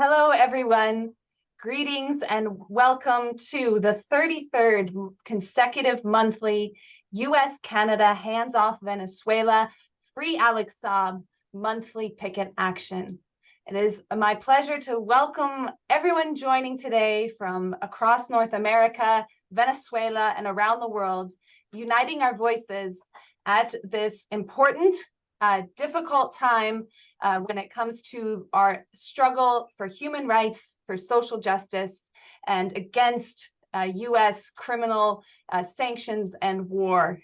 Hello, everyone. Greetings and welcome to the 33rd consecutive monthly U.S.-Canada Hands Off Venezuela Free Alex Saab monthly picket action. It is my pleasure to welcome everyone joining today from across North America, Venezuela, and around the world, uniting our voices at this important, difficult time when it comes to our struggle for human rights, for social justice, and against U.S. criminal sanctions and war.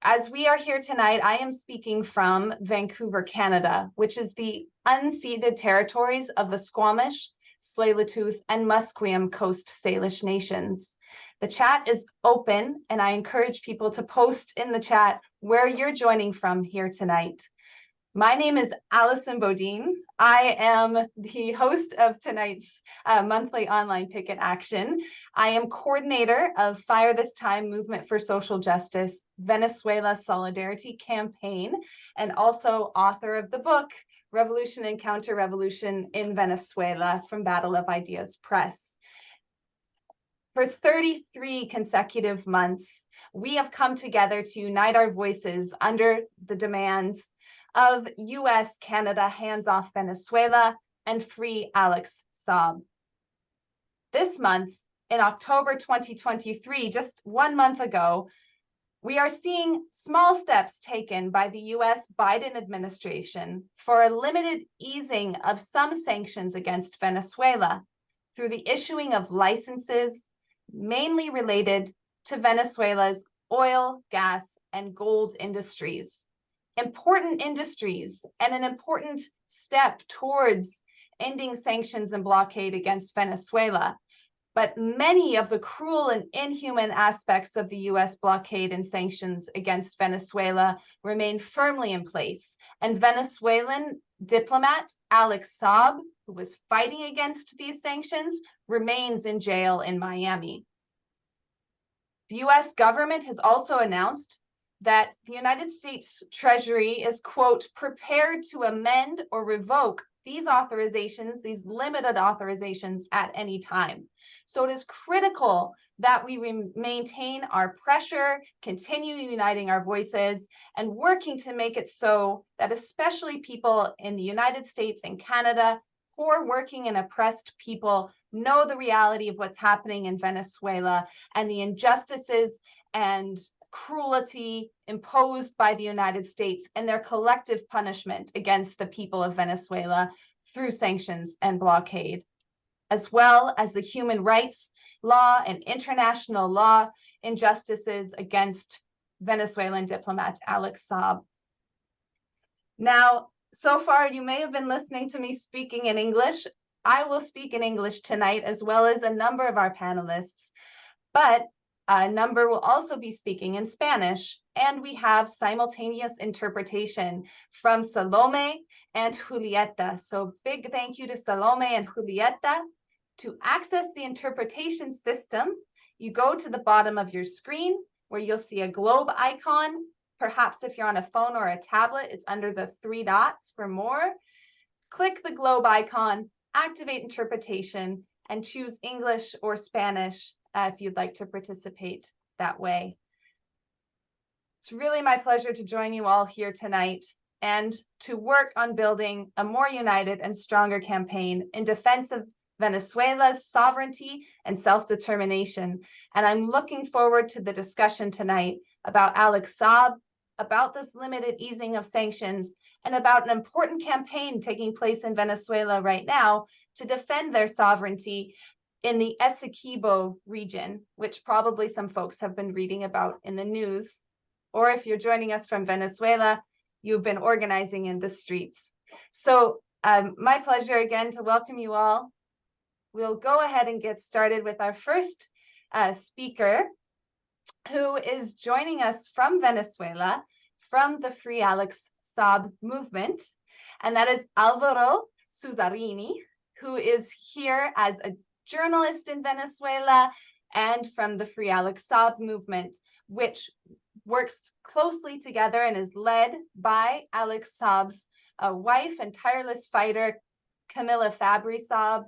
As we are here tonight, I am speaking from Vancouver, Canada, which is the unceded territories of the Squamish, Tsleil-Waututh, and Musqueam Coast Salish nations. The chat is open, and I encourage people to post in the chat where you're joining from here tonight. My name is Alison BODINE. I am the host of tonight's monthly online picket action. I am coordinator of Fire This Time Movement for Social Justice, Venezuela Solidarity Campaign, and also author of the book, Revolution and Counter-Revolution in Venezuela from Battle of Ideas Press. For 33 consecutive months, we have come together to unite our voices under the demands of U.S.-Canada Hands Off Venezuela and Free Alex Saab. This month, in October 2023, just 1 month ago, we are seeing small steps taken by the U.S. Biden administration for a limited easing of some sanctions against Venezuela through the issuing of licenses, mainly related to Venezuela's oil, gas, and gold industries. Important industries and an important step towards ending sanctions and blockade against Venezuela. But many of the cruel and inhuman aspects of the U.S. blockade and sanctions against Venezuela remain firmly in place. And Venezuelan diplomat Alex Saab, who was fighting against these sanctions, remains in jail in Miami. The U.S. government has also announced that the United States Treasury is, quote, prepared to amend or revoke these authorizations, these limited authorizations at any time. So it is critical that we maintain our pressure, continue uniting our voices, and working to make it so that especially people in the United States and Canada, poor, working, and oppressed people know the reality of what's happening in Venezuela and the injustices and cruelty imposed by the United States and their collective punishment against the people of Venezuela through sanctions and blockade, as well as the human rights law and international law injustices against Venezuelan diplomat Alex Saab. Now, so far, you may have been listening to me speaking in English. I will speak in English tonight, as well as a number of our panelists, but a number will also be speaking in Spanish, and we have simultaneous interpretation from Salome and Julieta. So big thank you to Salome and Julieta. To access the interpretation system, you go to the bottom of your screen where you'll see a globe icon. Perhaps if you're on a phone or a tablet, it's under the 3 dots for more. Click the globe icon, activate interpretation, and choose English or Spanish if you'd like to participate that way. It's really my pleasure to join you all here tonight and to work on building a more united and stronger campaign in defense of Venezuela's sovereignty and self-determination. And I'm looking forward to the discussion tonight about Alex Saab, about this limited easing of sanctions, and about an important campaign taking place in Venezuela right now to defend their sovereignty in the Essequibo region, which probably some folks have been reading about in the news. Or if you're joining us from Venezuela, you've been organizing in the streets. So my pleasure again to welcome you all. We'll go ahead and get started with our first speaker, who is joining us from Venezuela, from the Free Alex Saab Movement, and that is ALVARO SUZZARINI, who is here as a journalist in Venezuela and from the Free Alex Saab Movement, which works closely together and is led by Alex Saab's wife and tireless fighter, Camila Fabry-Saab,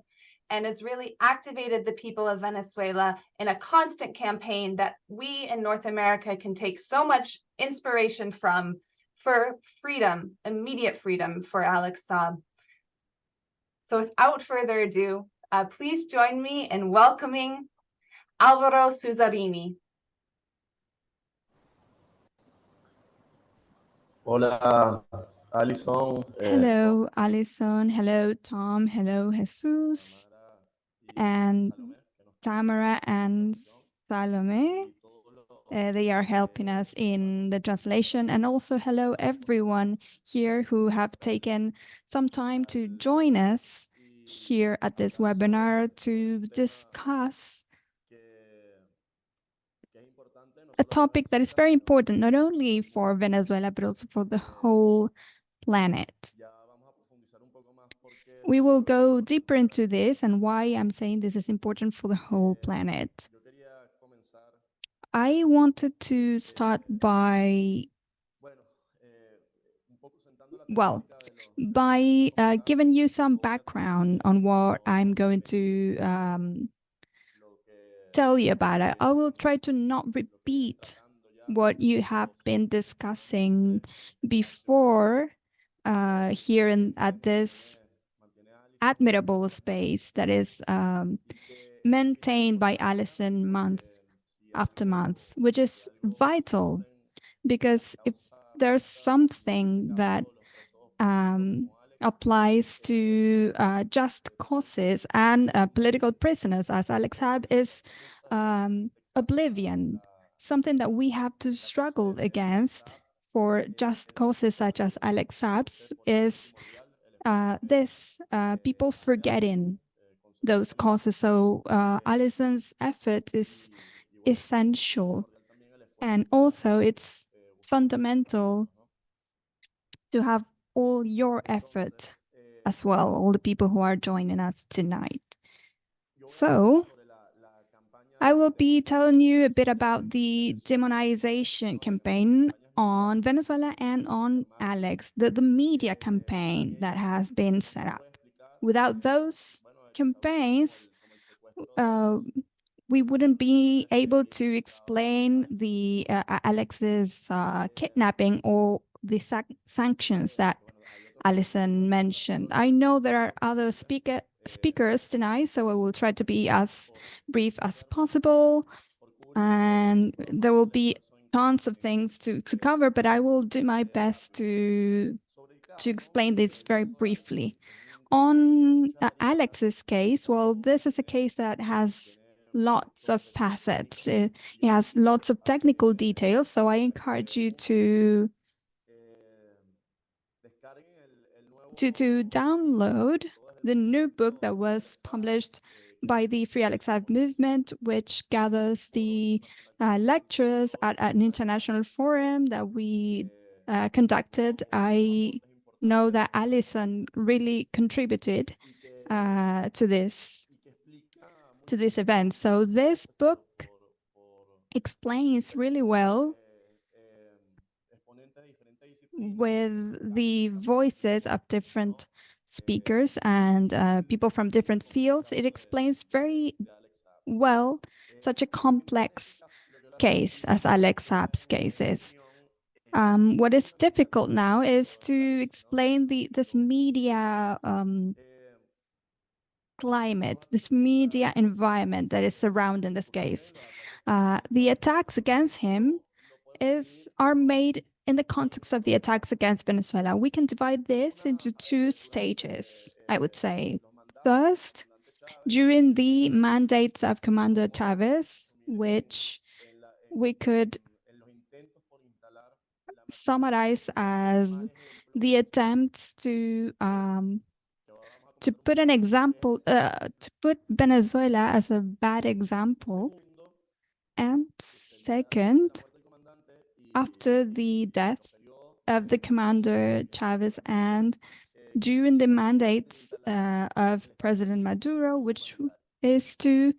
and has really activated the people of Venezuela in a constant campaign that we in North America can take so much inspiration from for freedom, immediate freedom for Alex Saab. So without further ado, please join me in welcoming ALVARO SUZZARINI. Hola, Alison. Hello, Alison. Hello, Tom. Hello, Jesus. And Tamara and Salome. They are helping us in the translation. And also, hello, everyone here who have taken some time to join us here at this webinar to discuss a topic that is very important, not only for Venezuela, but also for the whole planet. We will go deeper into this and why I'm saying this is important for the whole planet. I wanted to start by giving you some background on what I'm going to tell you about it. I will try to not repeat what you have been discussing before here at this admirable space that is maintained by ALISON month after month, which is vital, because if there's something that applies to just causes and political prisoners, as Alex Saab, is oblivion, something that we have to struggle against for just causes such as Alex Saab's is people forgetting those causes. So Alison's effort is essential, and also it's fundamental to have all your effort as well, all the people who are joining us tonight. So I will be telling you a bit about the demonization campaign on Venezuela and on Alex, the media campaign that has been set up. Without those campaigns, we wouldn't be able to explain the Alex's kidnapping or the sanctions that Alison mentioned. I know there are other speakers tonight, so I will try to be as brief as possible, and there will be tons of things to cover, but I will do my best to explain this very briefly. On Alex's case, well, this is a case that has lots of facets. It has lots of technical details, so I encourage you to download the new book that was published by the Free Alex Saab Movement, which gathers the lectures at an international forum that we conducted. I know that Alison really contributed to this event. So this book explains really well, with the voices of different speakers and people from different fields. It explains very well such a complex case as Alex Saab's case is. What is difficult now is to explain this media climate, this media environment that is surrounding this case. The attacks against him are made in the context of the attacks against Venezuela. We can divide this into two stages, I would say. First, during the mandates of Commander Chavez, which we could summarize as the attempts to put an example, to put Venezuela as a bad example. And second, after the death of the Commander Chavez and during the mandates of President Maduro, which is to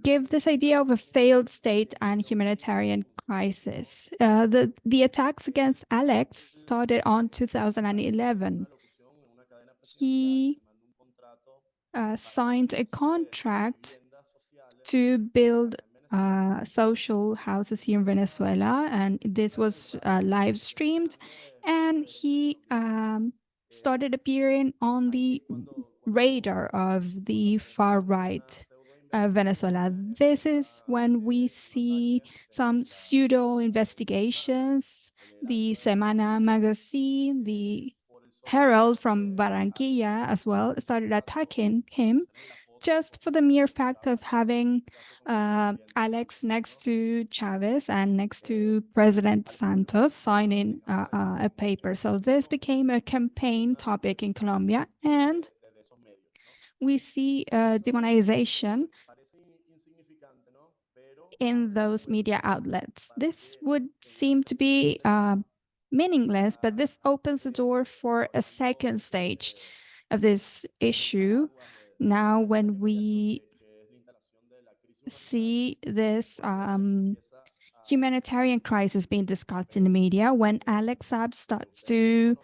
give this idea of a failed state and humanitarian crisis. The attacks against Alex started on 2011. he signed a contract to build social houses here in Venezuela, and this was live streamed, and he started appearing on the radar of the far right Venezuela. This is when we see some pseudo investigations. The Semana magazine, the Herald from Barranquilla as well started attacking him just for the mere fact of having Alex next to Chavez and next to President Santos signing a paper. So this became a campaign topic in Colombia, and we see demonization in those media outlets. This would seem to be meaningless, but this opens the door for a second stage of this issue. Now, when we see this humanitarian crisis being discussed in the media, when Alex Saab starts to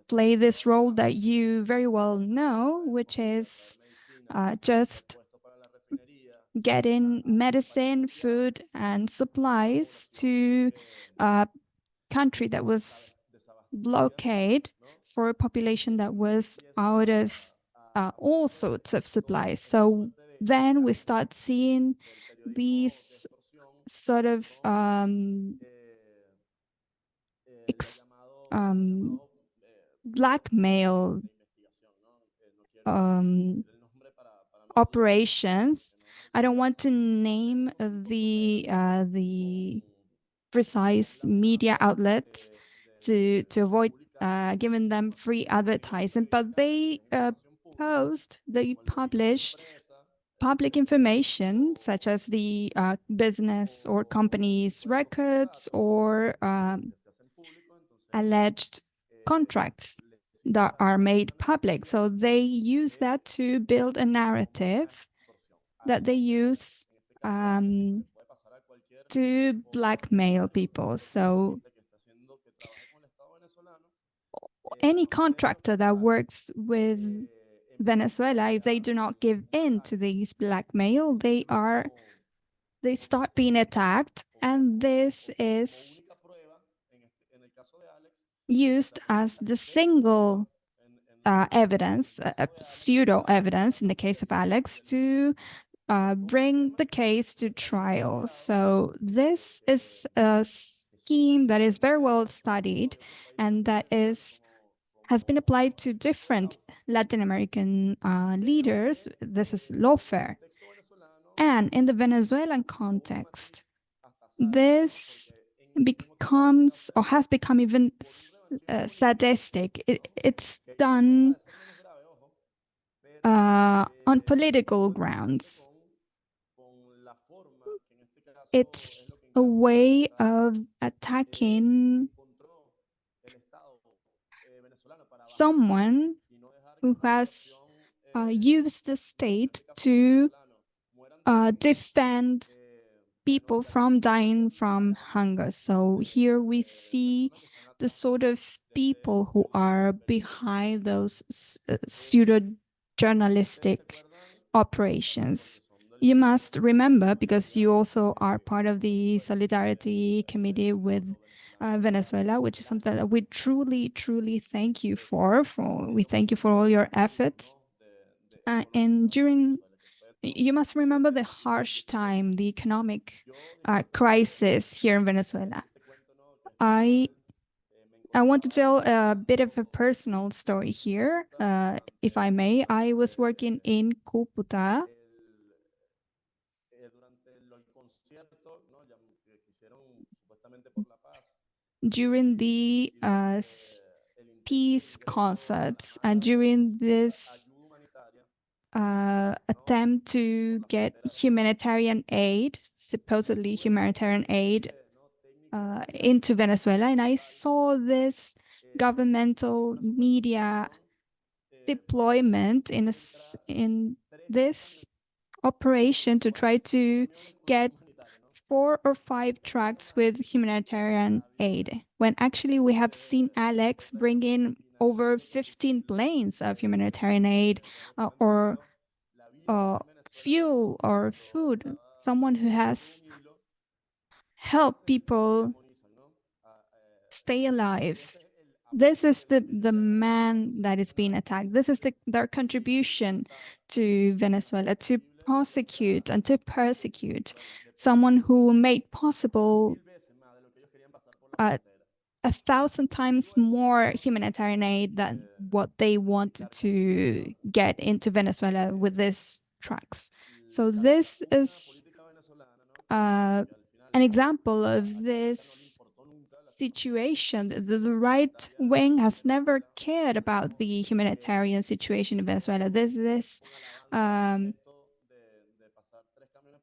play this role that you very well know, which is just getting medicine, food, and supplies to a country that was blockaded for a population that was out of all sorts of supplies. So then we start seeing these sort of blackmail operations. I don't want to name the precise media outlets to avoid giving them free advertising, but they publish public information such as the business or company's records or alleged contracts that are made public. So they use that to build a narrative that they use to blackmail people. So any contractor that works with Venezuela, if they do not give in to these blackmail, they start being attacked, and this is used as the single evidence, pseudo evidence in the case of Alex, to bring the case to trial. So this is a scheme that is very well studied and that has been applied to different Latin American leaders. This is lawfare. And in the Venezuelan context, this becomes or has become even sadistic. It's done on political grounds. It's a way of attacking someone who has used the state to defend people from dying from hunger. So here we see the sort of people who are behind those pseudo-journalistic operations. You must remember, because you also are part of the Solidarity Committee with Venezuela, which is something that we truly, truly thank you for. We thank you for all your efforts. And you must remember the harsh time, the economic crisis here in Venezuela. I want to tell a bit of a personal story here, if I may. I was working in Cúcuta during the peace concerts and during this attempt to get humanitarian aid, supposedly humanitarian aid, into Venezuela. And I saw this governmental media deployment in this operation to try to get 4 or 5 trucks with humanitarian aid, when actually we have seen Alex bring in over 15 planes of humanitarian aid or fuel or food, someone who has helped people stay alive. This is the man that is being attacked. This is their contribution to Venezuela, to prosecute and to persecute someone who made possible 1,000 times more humanitarian aid than what they wanted to get into Venezuela with these trucks. So this is an example of this situation. The right wing has never cared about the humanitarian situation in Venezuela. This is an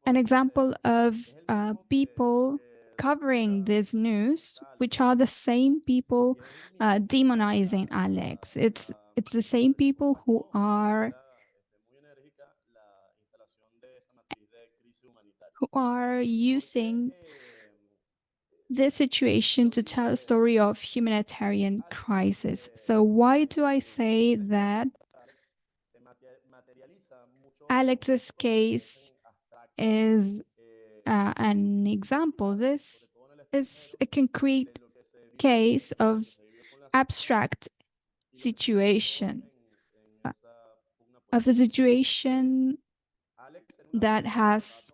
example of people covering this news, which are the same people demonizing Alex. It's the same people who are using this situation to tell a story of humanitarian crisis. So why do I say that Alex's case is an example? This is a concrete case of abstract situation, of a situation that has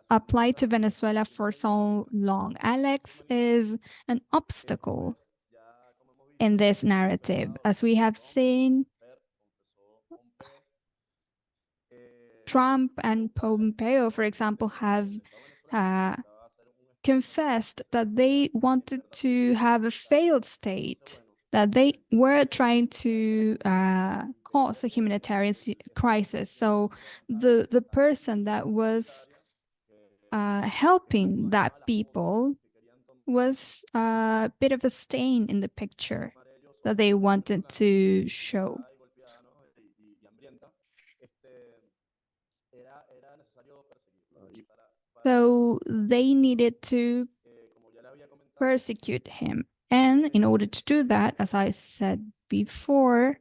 applied to Venezuela for so long. Alex is an obstacle in this narrative. As we have seen, Trump and Pompeo, for example, have confessed that they wanted to have a failed state, that they were trying to cause a humanitarian crisis. So the person that was helping that people was a bit of a stain in the picture that they wanted to show. So they needed to persecute him. And in order to do that, as I said before,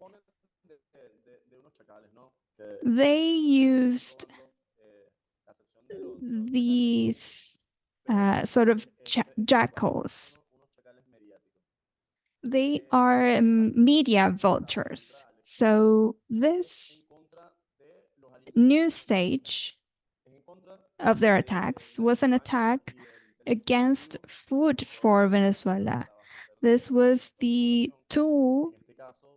they used these sort of jackals. They are media vultures. So this new stage of their attacks was an attack against food for Venezuela. This was the tool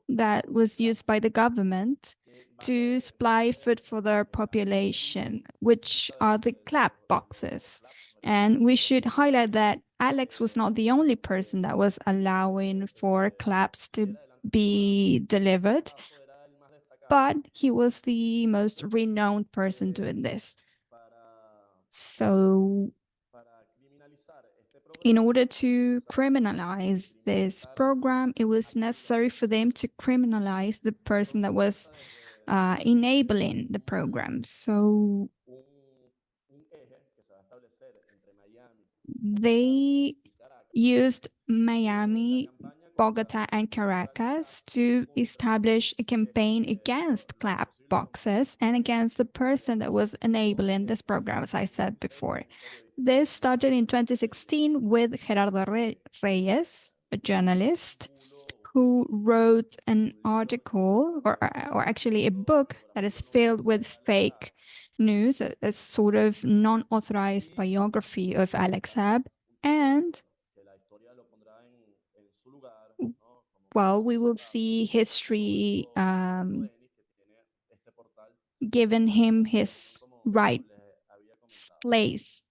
that was used by the government to supply food for their population, which are the clap boxes. And we should highlight that Alex was not the only person that was allowing for claps to be delivered, but he was the most renowned person doing this. So in order to criminalize this program, it was necessary for them to criminalize the person that was enabling the program. So they used Miami, Bogota, and Caracas to establish a campaign against clap boxes and against the person that was enabling this program, as I said before. This started in 2016 with Gerardo Reyes, a journalist, who wrote an article, or actually a book that is filled with fake news, a sort of non-authorized biography of Alex Saab. And well, we will see history given him his right place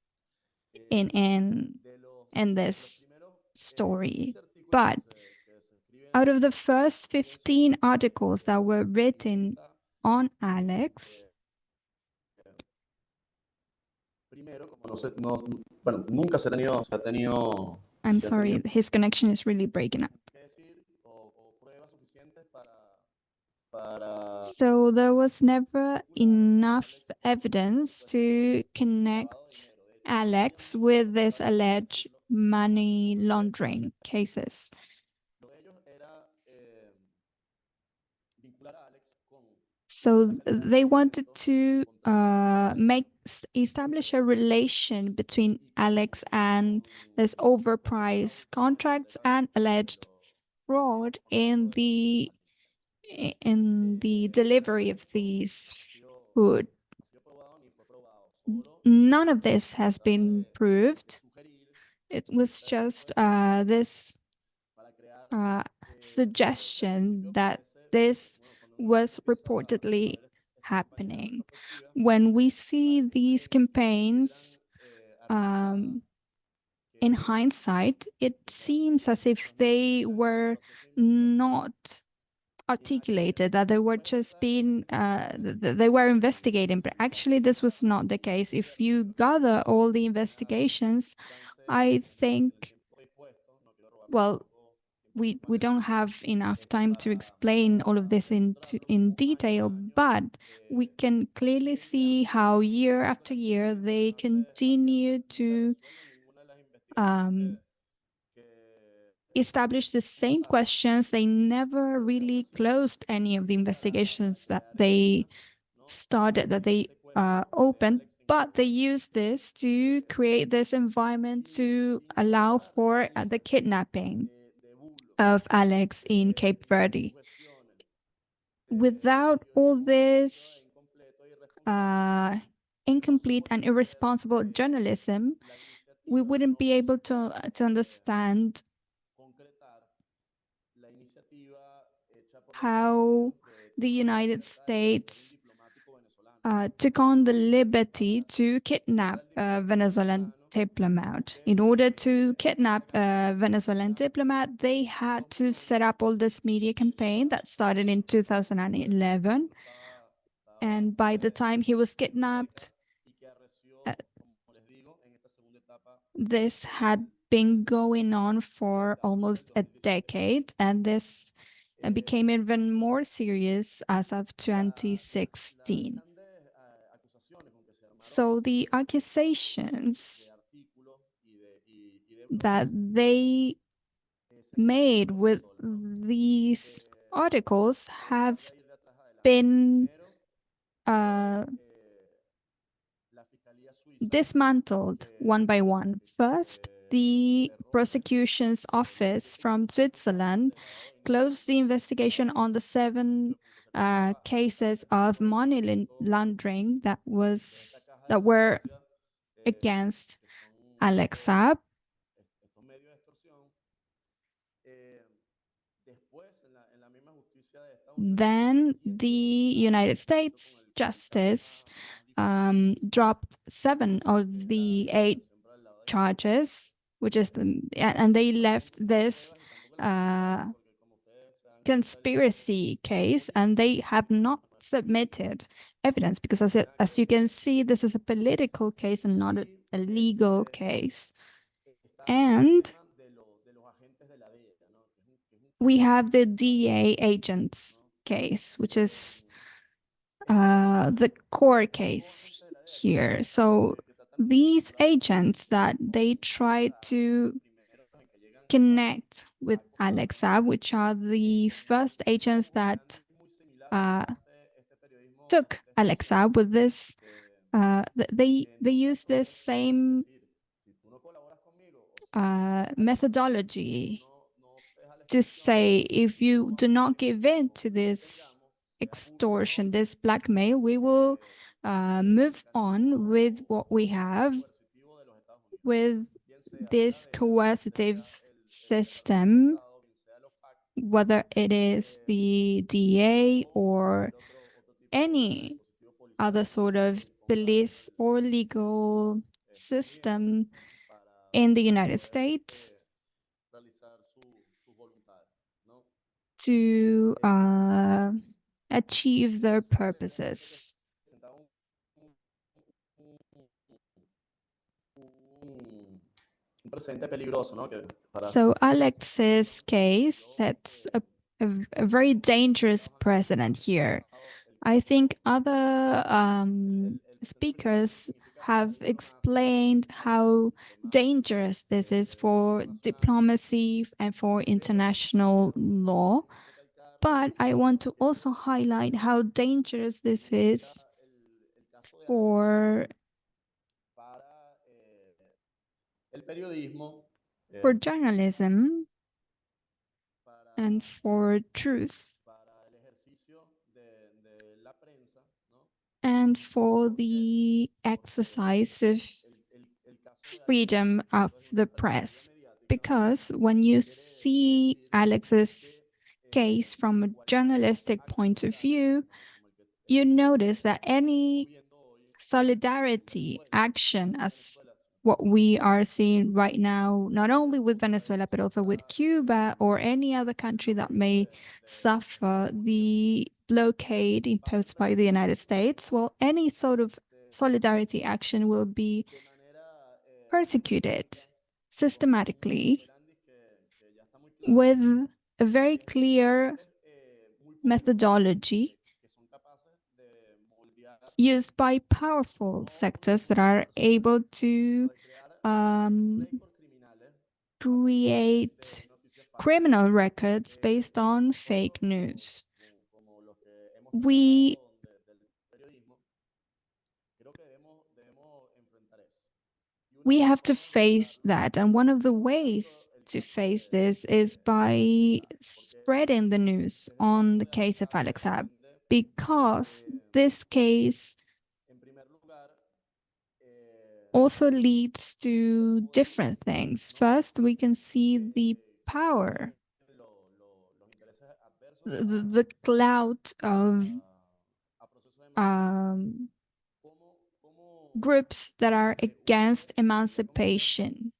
in this story. But out of the first 15 articles that were written on Alex, I'm sorry, his connection is really breaking up. So there was never enough evidence to connect Alex with this alleged money laundering cases. So they wanted to establish a relation between Alex and this overpriced contracts and alleged fraud in the delivery of these food. None of this has been proved. It was just this suggestion that this was reportedly happening. When we see these campaigns, in hindsight, it seems as if they were not articulated, that they were just being, they were investigating, but actually this was not the case. If you gather all the investigations, I think, well, we don't have enough time to explain all of this in detail, but we can clearly see how year after year they continue to establish the same questions. They never really closed any of the investigations that they started, that they opened, but they used this to create this environment to allow for the kidnapping of Alex in Cape Verde. Without all this incomplete and irresponsible journalism, we wouldn't be able to understand how the United States took on the liberty to kidnap a Venezuelan diplomat. In order to kidnap a Venezuelan diplomat, they had to set up all this media campaign that started in 2011. And by the time he was kidnapped, this had been going on for almost a decade, and this became even more serious as of 2016. So the accusations that they made with these articles have been dismantled one by one. First, the prosecution's office from Switzerland closed the investigation on the 7 cases of money laundering that were against Alex Saab. Then the United States Justice dropped 7 of the 8 charges, and they left this conspiracy case, and they have not submitted evidence because, as you can see, this is a political case and not a legal case. And we have the DEA agents case, which is the core case here. So these agents that they tried to connect with Alex Saab, which are the first agents that took Alex Saab with this, they use this same methodology to say, if you do not give in to this extortion, this blackmail, we will move on with what we have, with this coercive system, whether it is the DA or any other sort of police or legal system in the United States, to achieve their purposes. So Alex's case sets a very dangerous precedent here. I think other speakers have explained how dangerous this is for diplomacy and for international law. But I want to also highlight how dangerous this is for journalism and for truth and for the exercise of freedom of the press. Because when you see Alex's case from a journalistic point of view, you notice that any solidarity action, as what we are seeing right now, not only with Venezuela, but also with Cuba or any other country that may suffer the blockade imposed by the United States, well, any sort of solidarity action will be persecuted systematically with a very clear methodology used by powerful sectors that are able to create criminal records based on fake news. We have to face that, and one of the ways to face this is by spreading the news on the case of Alex Saab, because this case also leads to different things. First, we can see the power, the clout of groups that are against emancipation.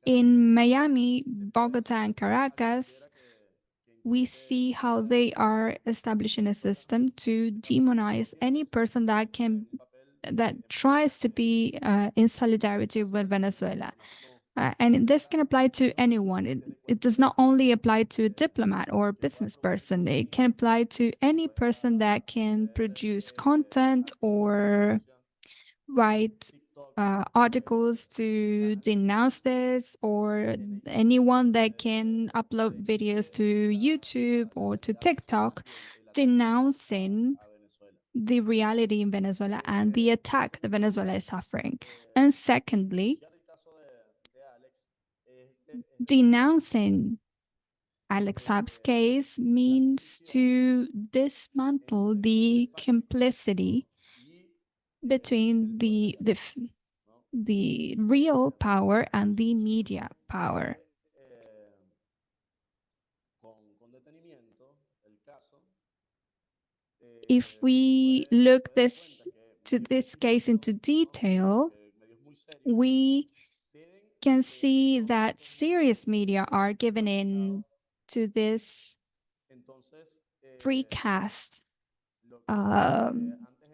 In Miami, Bogota, and Caracas, we see how they are establishing a system to demonize any person that tries to be in solidarity with Venezuela. And this can apply to anyone. It does not only apply to a diplomat or a business person. It can apply to any person that can produce content or write articles to denounce this, or anyone that can upload videos to YouTube or to TikTok denouncing the reality in Venezuela and the attack that Venezuela is suffering. And secondly, denouncing Alex Saab's case means to dismantle the complicity between the real power and the media power. If we look to this case into detail, we can see that serious media are given in to this precast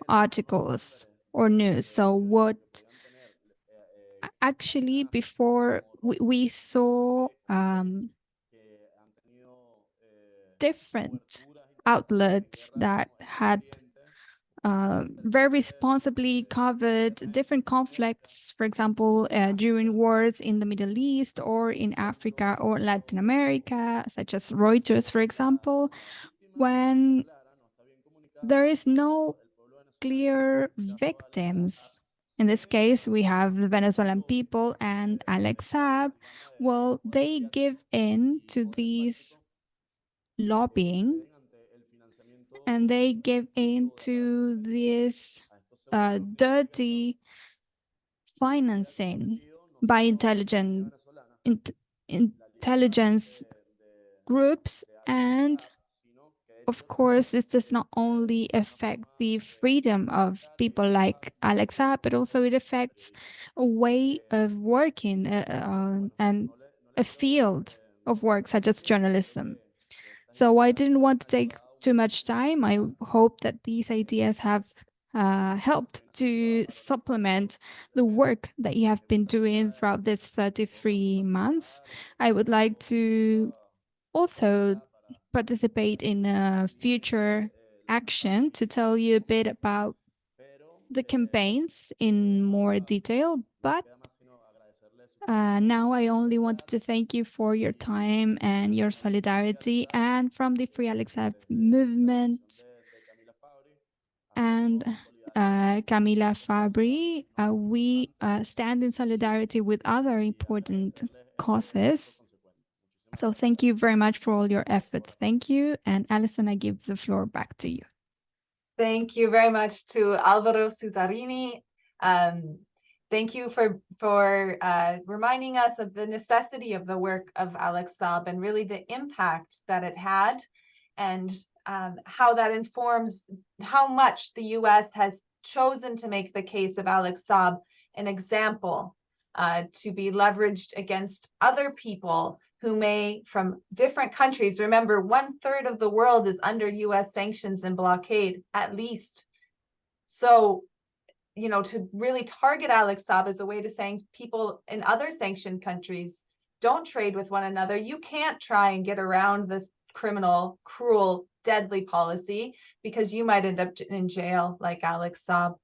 articles or news. So what actually before we saw different outlets that had very responsibly covered different conflicts, for example, during wars in the Middle East or in Africa or Latin America, such as Reuters, for example, when there is no clear victims. In this case, we have the Venezuelan people and Alex Saab. Well, they give in to these lobbying, and they give in to this dirty financing by intelligence groups. And of course, this does not only affect the freedom of people like Alex Saab, but also it affects a way of working and a field of work such as journalism. So I didn't want to take too much time. I hope that these ideas have helped to supplement the work that you have been doing throughout this 33 months. I would like to also participate in a future action to tell you a bit about the campaigns in more detail, but now I only wanted to thank you for your time and your solidarity, and from the Free Alex Saab Movement and Camila Fabri, we stand in solidarity with other important causes. So thank you very much for all your efforts. Thank you. And Alison, I give the floor back to you. Thank you very much to ALVARO SUZZARINI. Thank you for reminding us of the necessity of the work of Alex Saab and really the impact that it had, and how that informs how much the US has chosen to make the case of Alex Saab an example to be leveraged against other people who may, from different countries. Remember, 1/3 of the world is under US sanctions and blockade, at least. So, you know, to really target Alex Saab as a way to saying people in other sanctioned countries, don't trade with one another. You can't try and get around this criminal, cruel, deadly policy because you might end up in jail like Alex Saab.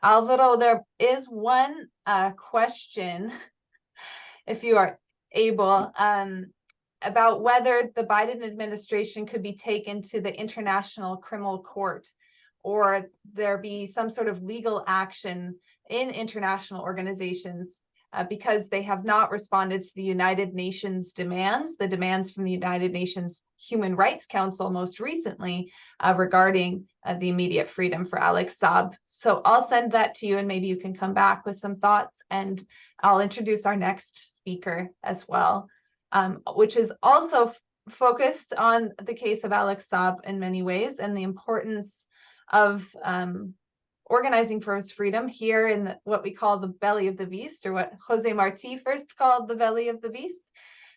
Alvaro, there is one question, if you are able, about whether the Biden administration could be taken to the International Criminal Court, or there be some sort of legal action in international organizations because they have not responded to the United Nations demands, the demands from the United Nations Human Rights Council most recently regarding the immediate freedom for Alex Saab. So I'll send that to you, and maybe you can come back with some thoughts, and I'll introduce our next speaker as well, which is also focused on the case of Alex Saab in many ways and the importance of organizing for his freedom here in what we call the belly of the beast, or what Jose Marti first called the belly of the beast.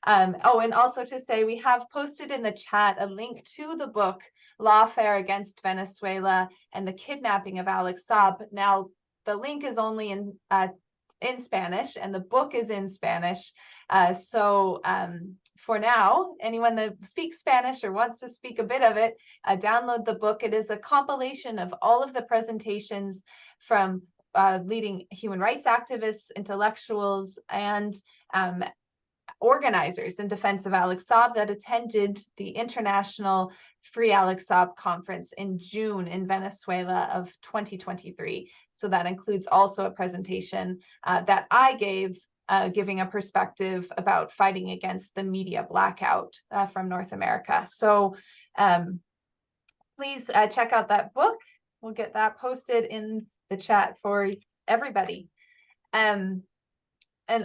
Oh, and also to say, we have posted in the chat a link to the book Lawfare Against Venezuela and the Kidnapping of Alex Saab. Now, the link is only in Spanish, and the book is in Spanish. So for now, anyone that speaks Spanish or wants to speak a bit of it, download the book. It is a compilation of all of the presentations from leading human rights activists, intellectuals, and organizers in defense of Alex Saab that attended the International Free Alex Saab Conference in June in Venezuela of 2023. So that includes also a presentation that I gave, giving a perspective about fighting against the media blackout from North America. So please check out that book. We'll get that posted in the chat for everybody. And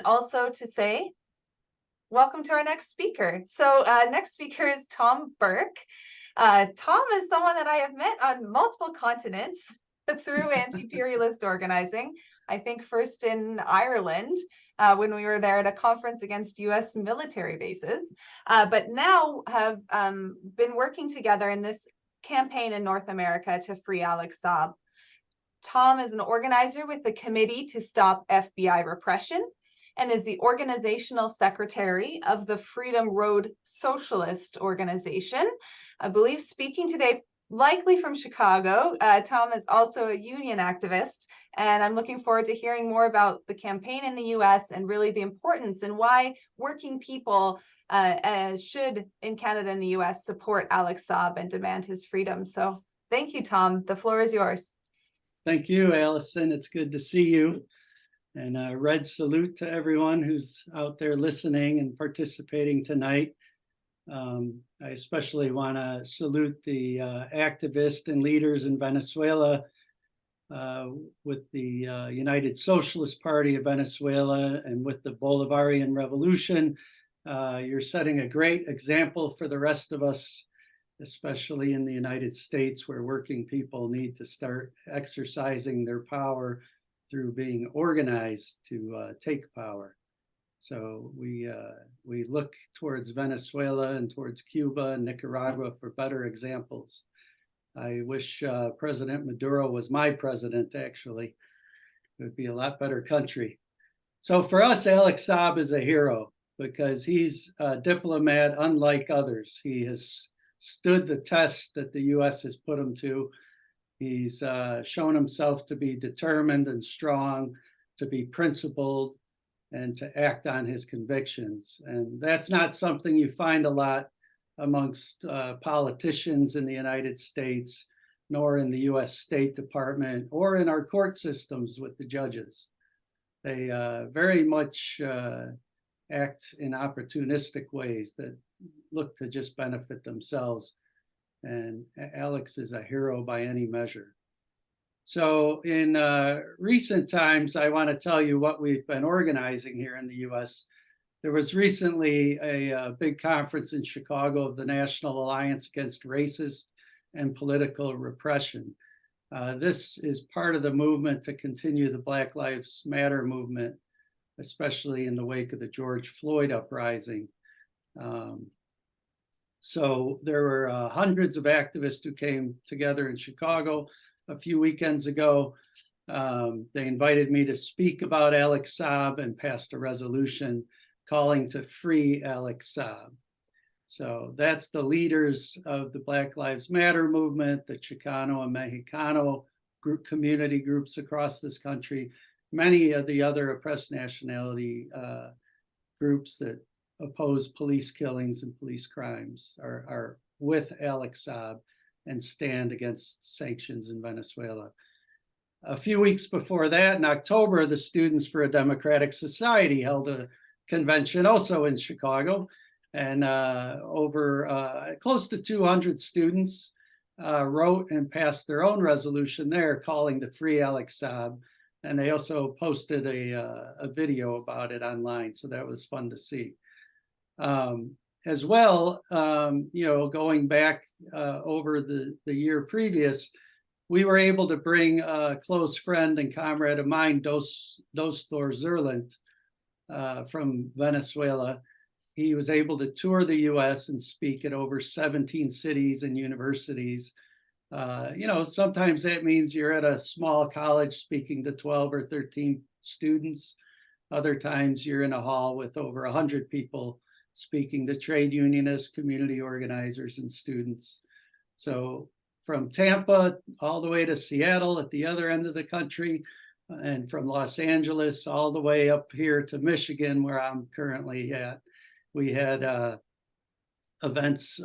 also to say, welcome to our next speaker. So next speaker is Tom Burke. Tom is someone that I have met on multiple continents through anti-imperialist organizing. I think first in Ireland when we were there at a conference against US military bases, but now have been working together in this campaign in North America to free Alex Saab. Tom is an organizer with the Committee to Stop FBI Repression, and is the organizational secretary of the Freedom Road Socialist organization. I believe speaking today, likely from Chicago. Tom is also a union activist, and I'm looking forward to hearing more about the campaign in the US and really the importance and why working people should, in Canada and the US, support Alex Saab and demand his freedom. So thank you, Tom. The floor is yours. Thank you, Alison. It's good to see you. And a red salute to everyone who's out there listening and participating tonight. I especially want to salute the activists and leaders in Venezuela with the United Socialist Party of Venezuela and with the Bolivarian Revolution. You're setting a great example for the rest of us, especially in the United States, where working people need to start exercising their power through being organized to take power. So we look towards Venezuela and towards Cuba and Nicaragua for better examples. I wish President Maduro was my president, actually. It would be a lot better country. So for us, Alex Saab is a hero because he's a diplomat unlike others. He has stood the test that the US has put him to. He's shown himself to be determined and strong, to be principled, and to act on his convictions. And that's not something you find a lot amongst politicians in the United States, nor in the US State Department, or in our court systems with the judges. They very much act in opportunistic ways that look to just benefit themselves. And Alex is a hero by any measure. So in recent times, I want to tell you what we've been organizing here in the US. There was recently a big conference in Chicago of the National Alliance Against Racist and Political Repression. This is part of the movement to continue the Black Lives Matter movement, especially in the wake of the George Floyd uprising. So there were hundreds of activists who came together in Chicago a few weekends ago. They invited me to speak about Alex Saab and passed a resolution calling to free Alex Saab. So that's the leaders of the Black Lives Matter movement, the Chicano and Mexicano community groups across this country, many of the other oppressed nationality groups that oppose police killings and police crimes are with Alex Saab and stand against sanctions in Venezuela. A few weeks before that, in October, the Students for a Democratic Society held a convention also in Chicago, and over close to 200 students wrote and passed their own resolution there calling to free Alex Saab. And they also posted a video about it online, so that was fun to see. As well, going back over the year previous, we were able to bring a close friend and comrade of mine, Dostor Zerlant, from Venezuela. He was able to tour the US and speak at over 17 cities and universities. Sometimes that means you're at a small college speaking to 12 or 13 students. Other times you're in a hall with over 100 people speaking to trade unionists, community organizers, and students. So from Tampa all the way to Seattle at the other end of the country, and from Los Angeles all the way up here to Michigan, where I'm currently at, we had events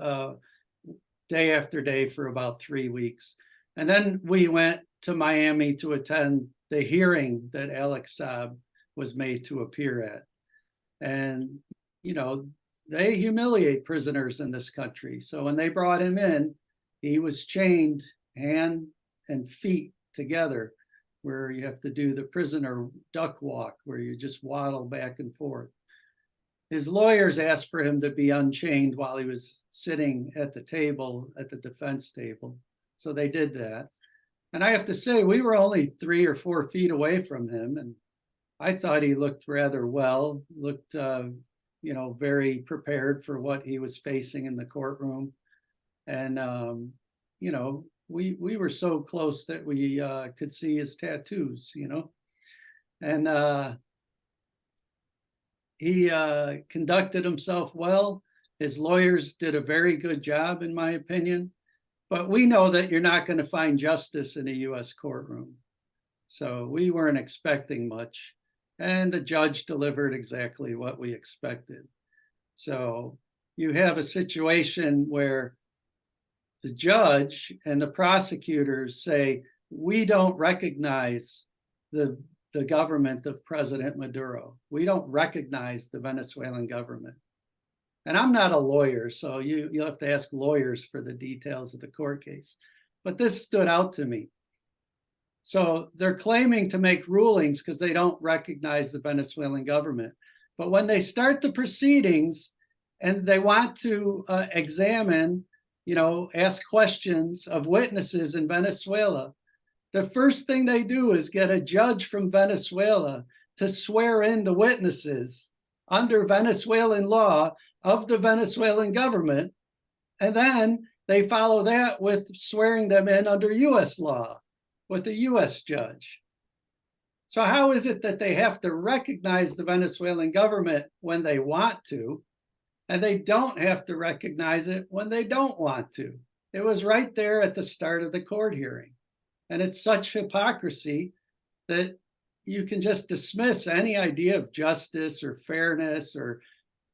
day after day for about 3 weeks. And then we went to Miami to attend the hearing that Alex Saab was made to appear at. And, they humiliate prisoners in this country. So when they brought him in, he was chained hand and feet together, where you have to do the prisoner duck walk, where you just waddle back and forth. His lawyers asked for him to be unchained while he was sitting at the table, at the defense table. So they did that. And I have to say, we were only 3 or 4 feet away from him. And I thought he looked rather well, looked, very prepared for what he was facing in the courtroom. And, we were so close that we could see his tattoos, And he conducted himself well. His lawyers did a very good job, in my opinion. But we know that you're not going to find justice in a US courtroom. So we weren't expecting much. And the judge delivered exactly what we expected. So you have a situation where the judge and the prosecutors say, we don't recognize the government of President Maduro. We don't recognize the Venezuelan government. And I'm not a lawyer, so you'll have to ask lawyers for the details of the court case. But this stood out to me. So they're claiming to make rulings because they don't recognize the Venezuelan government. But when they start the proceedings and they want to examine, ask questions of witnesses in Venezuela, the first thing they do is get a judge from Venezuela to swear in the witnesses under Venezuelan law of the Venezuelan government. And then they follow that with swearing them in under US law with a US judge. So how is it that they have to recognize the Venezuelan government when they want to, And they don't have to recognize it when they don't want to. It was right there at the start of the court hearing. And it's such hypocrisy that you can just dismiss any idea of justice or fairness or,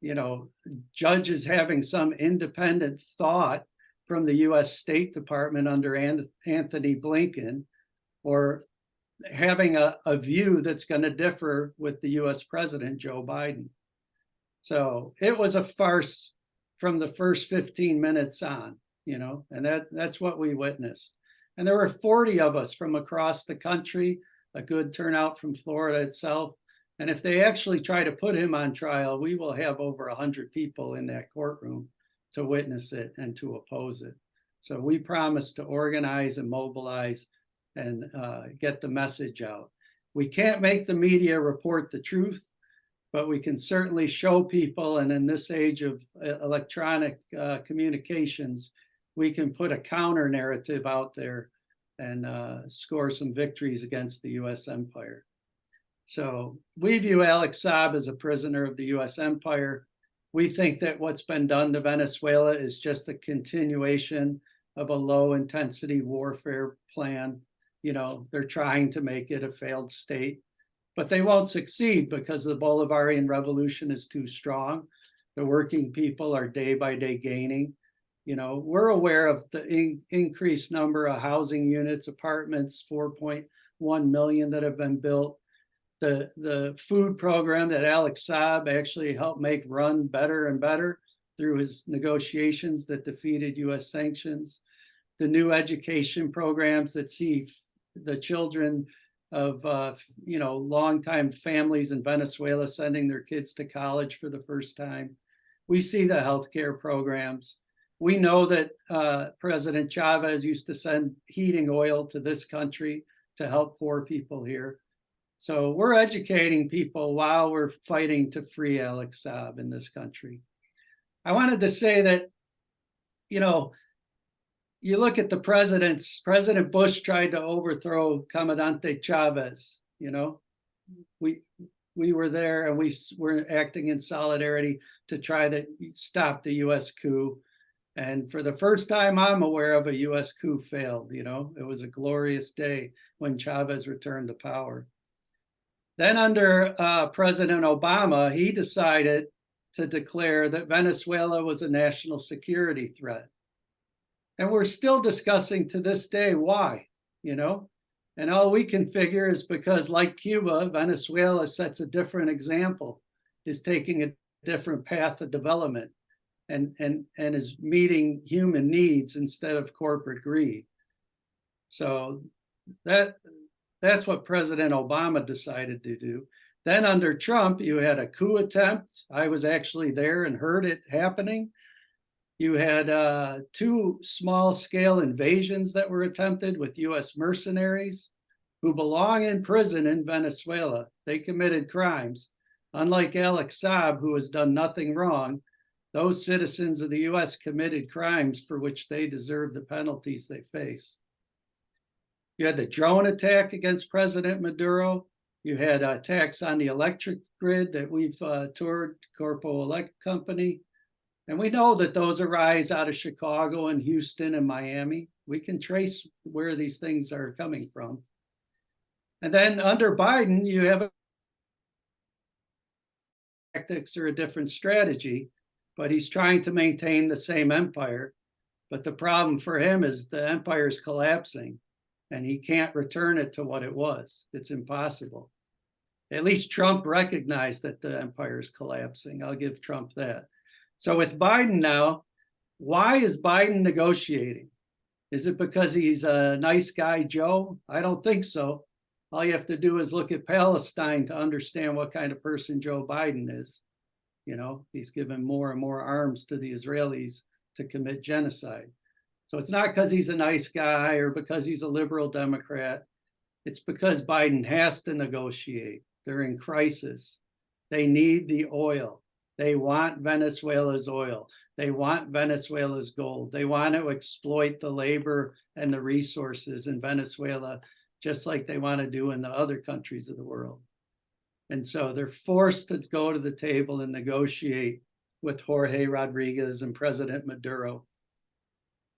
you know, judges having some independent thought from the US State Department under Anthony Blinken, or having a view that's going to differ with the US President, Joe Biden. So it was a farce from the first 15 minutes on, you know, and that's what we witnessed. And there were 40 of us from across the country, a good turnout from Florida itself. And if they actually try to put him on trial, we will have over 100 people in that courtroom to witness it and to oppose it. So we promise to organize and mobilize and get the message out. We can't make the media report the truth, but we can certainly show people, and in this age of electronic communications, we can put a counter narrative out there and score some victories against the US empire. So we view Alex Saab as a prisoner of the US empire. We think that what's been done to Venezuela is just a continuation of a low intensity warfare plan. You know, they're trying to make it a failed state, but they won't succeed because the Bolivarian revolution is too strong. The working people are day by day gaining. You know, we're aware of the increased number of housing units, apartments, 4.1 million that have been built. The food program that Alex Saab actually helped make run better and better through his negotiations that defeated US sanctions. The new education programs that see the children of you know, longtime families in Venezuela sending their kids to college for the first time. We see the healthcare programs. We know that President Chavez used to send heating oil to this country to help poor people here. So we're educating people while we're fighting to free Alex Saab in this country. I wanted to say that, you know, you look at the presidents, President Bush tried to overthrow Comandante Chavez, you know. We were there and we were acting in solidarity to try to stop the US coup. And for the first time I'm aware of, a US coup failed, you know. It was a glorious day when Chavez returned to power. Then under President Obama, he decided to declare that Venezuela was a national security threat. And we're still discussing to this day why, you know, and all we can figure is because, like Cuba, Venezuela sets a different example, is taking a different path of development and is meeting human needs instead of corporate greed. So that's what President Obama decided to do. Then under Trump, you had a coup attempt. I was actually there and heard it happening. You had 2 small-scale invasions that were attempted with US mercenaries who belong in prison in Venezuela. They committed crimes. Unlike Alex Saab, who has done nothing wrong, those citizens of the US committed crimes for which they deserve the penalties they face. You had the drone attack against President Maduro. You had attacks on the electric grid that we've toured, Corpo Electric Company. And we know that those arise out of Chicago and Houston and Miami. We can trace where these things are coming from. And then under Biden, you have tactics or a different strategy, but he's trying to maintain the same empire. But the problem for him is the empire is collapsing and he can't return it to what it was. It's impossible. At least Trump recognized that the empire is collapsing. I'll give Trump that. So with Biden now, why is Biden negotiating? Is it because he's a nice guy, Joe? I don't think so. All you have to do is look at Palestine to understand what kind of person Joe Biden is. You know, he's given more and more arms to the Israelis to commit genocide. So it's not because he's a nice guy or because he's a liberal Democrat. It's because Biden has to negotiate. They're in crisis. They need the oil. They want Venezuela's oil. They want Venezuela's gold. They want to exploit the labor and the resources in Venezuela, just like they want to do in the other countries of the world. And so they're forced to go to the table and negotiate with Jorge Rodriguez and President Maduro.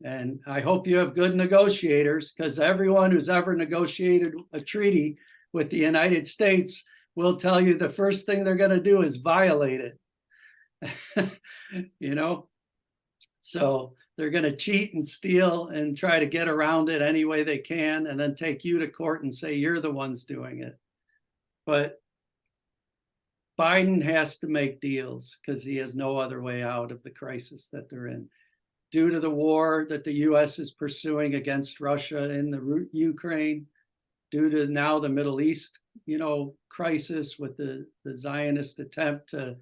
And I hope you have good negotiators, because everyone who's ever negotiated a treaty with the United States will tell you the first thing they're going to do is violate it. You know, so they're going to cheat and steal and try to get around it any way they can, and then take you to court and say you're the ones doing it. But Biden has to make deals because he has no other way out of the crisis that they're in. Due to the war that the US is pursuing against Russia in the Ukraine, due to now the Middle East, you know, crisis with the Zionist attempt to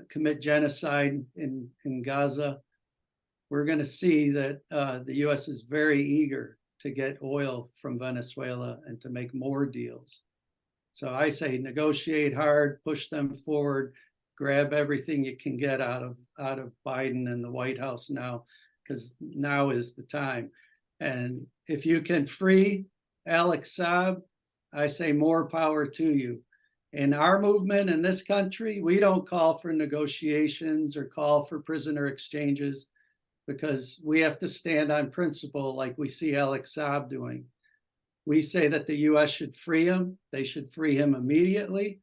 commit genocide in Gaza, we're going to see that the US is very eager to get oil from Venezuela and to make more deals. So I say negotiate hard, push them forward, grab everything you can get out of Biden and the White House now, because now is the time. And if you can free Alex Saab, I say more power to you. In our movement in this country, we don't call for negotiations or call for prisoner exchanges, because we have to stand on principle like we see Alex Saab doing. We say that the US should free him, they should free him immediately,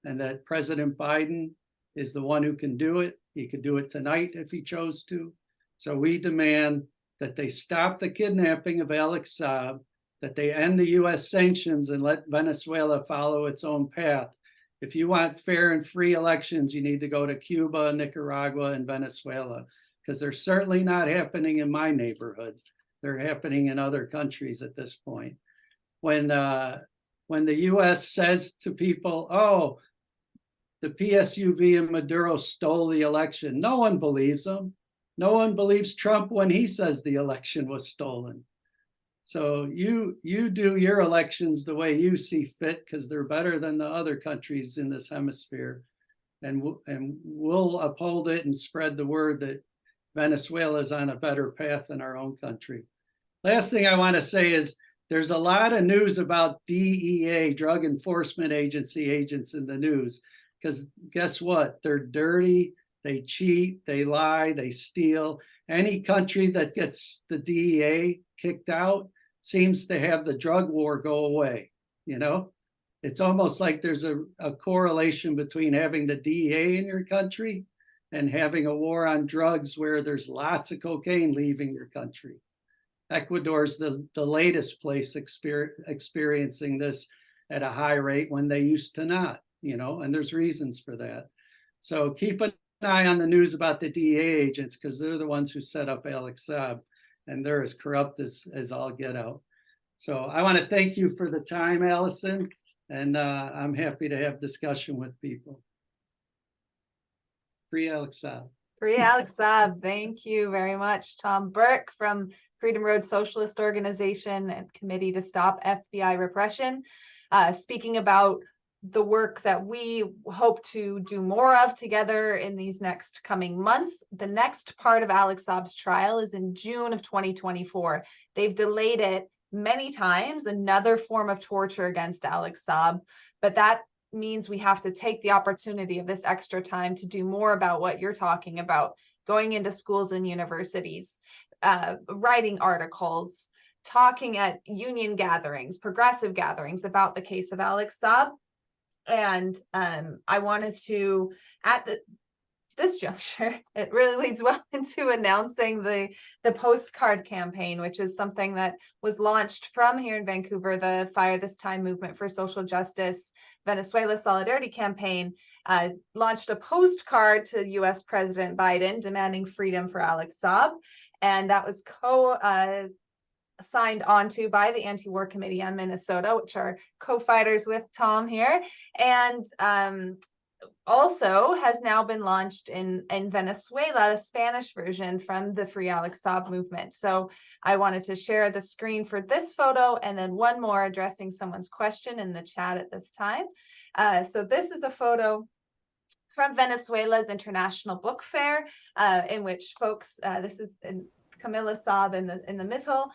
and that President Biden is the one who can do it. He could do it tonight if he chose to. So we demand that they stop the kidnapping of Alex Saab, that they end the US sanctions and let Venezuela follow its own path. If you want fair and free elections, you need to go to Cuba, Nicaragua, and Venezuela, because they're certainly not happening in my neighborhood. They're happening in other countries at this point. When the US says to people, oh, the PSUV and Maduro stole the election, no one believes them. No one believes Trump when he says the election was stolen. So you do your elections the way you see fit, because they're better than the other countries in this hemisphere. And we'll uphold it and spread the word that Venezuela is on a better path than our own country. Last thing I want to say is there's a lot of news about DEA, Drug Enforcement Agency agents in the news, because guess what? They're dirty, they cheat, they lie, they steal. Any country that gets the DEA kicked out seems to have the drug war go away. You know, it's almost like there's a correlation between having the DEA in your country and having a war on drugs where there's lots of cocaine leaving your country. Ecuador's the latest place experiencing this at a high rate when they used to not, you know, and there's reasons for that. So keep an eye on the news about the DEA agents, because they're the ones who set up Alex Saab, and they're as corrupt as all get out. So I want to thank you for the time, Allison, and I'm happy to have discussion with people. Free Alex Saab. Free Alex Saab. Thank you very much, Tom Burke from Freedom Road Socialist Organization and Committee to Stop FBI Repression, speaking about the work that we hope to do more of together in these next coming months. The next part of Alex Saab's trial is in June of 2024. They've delayed it many times, another form of torture against Alex Saab, but that means we have to take the opportunity of this extra time to do more about what you're talking about, going into schools and universities, writing articles, talking at union gatherings, progressive gatherings about the case of Alex Saab. And I wanted to, at this juncture, it really leads well into announcing the postcard campaign, which is something that was launched from here in Vancouver, the Fire This Time Movement for Social Justice Venezuela Solidarity Campaign, launched a postcard to US President Biden demanding freedom for Alex Saab. And that was signed onto by the Anti-War Committee on Minnesota, which are co-fighters with Tom here, and also has now been launched in Venezuela, the Spanish version from the Free Alex Saab movement. So I wanted to share the screen for this photo and then one more addressing someone's question in the chat at this time. So this is a photo from Venezuela's International Book Fair, in which folks, this is Camila Saab in the middle,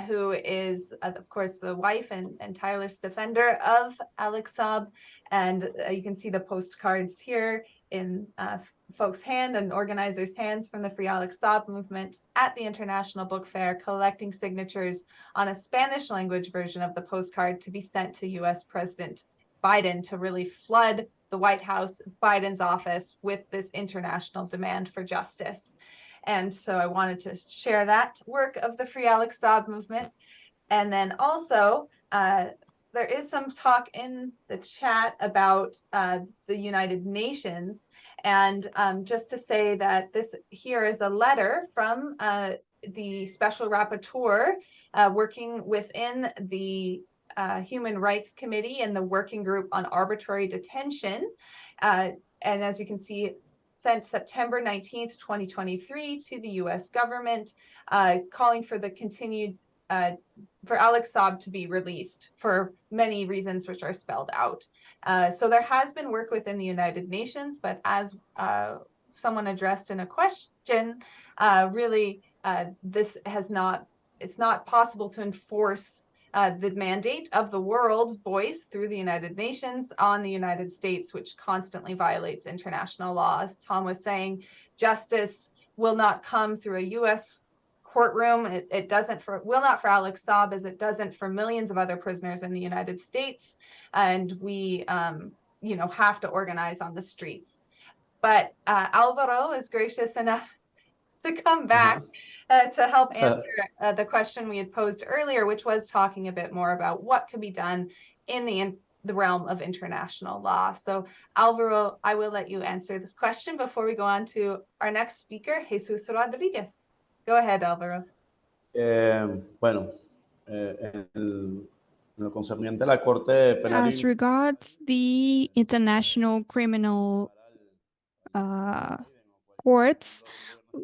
who is, of course, the wife and tireless defender of Alex Saab. And you can see the postcards here in folks' hand and organizers' hands from the Free Alex Saab Movement at the International Book Fair, collecting signatures on a Spanish language version of the postcard to be sent to US President Biden to really flood the White House, Biden's office, with this international demand for justice. And so I wanted to share that work of the Free Alex Saab Movement. And then also, there is some talk in the chat about the United Nations. And just to say that this here is a letter from the Special Rapporteur working within the Human Rights Committee and the Working Group on Arbitrary Detention. And as you can see, sent September 19th, 2023 to the US government, calling for the continued for Alex Saab to be released for many reasons which are spelled out. So there has been work within the United Nations, but as someone addressed in a question, really this has not, it's not possible to enforce the mandate of the world voice through the United Nations on the United States, which constantly violates international law. As Tom was saying, justice will not come through a US courtroom. It doesn't will not for Alex Saab, as it doesn't for millions of other prisoners in the United States. And we, you know, have to organize on the streets. But Alvaro is gracious enough to come back to help answer the question we had posed earlier, which was talking a bit more about what could be done in the realm of international law. So Alvaro, I will let you answer this question before we go on to our next speaker, Jesus Rodriguez. Go ahead, Alvaro. Bueno, en lo concerniente a la Corte Penal. As regards the International Criminal Courts,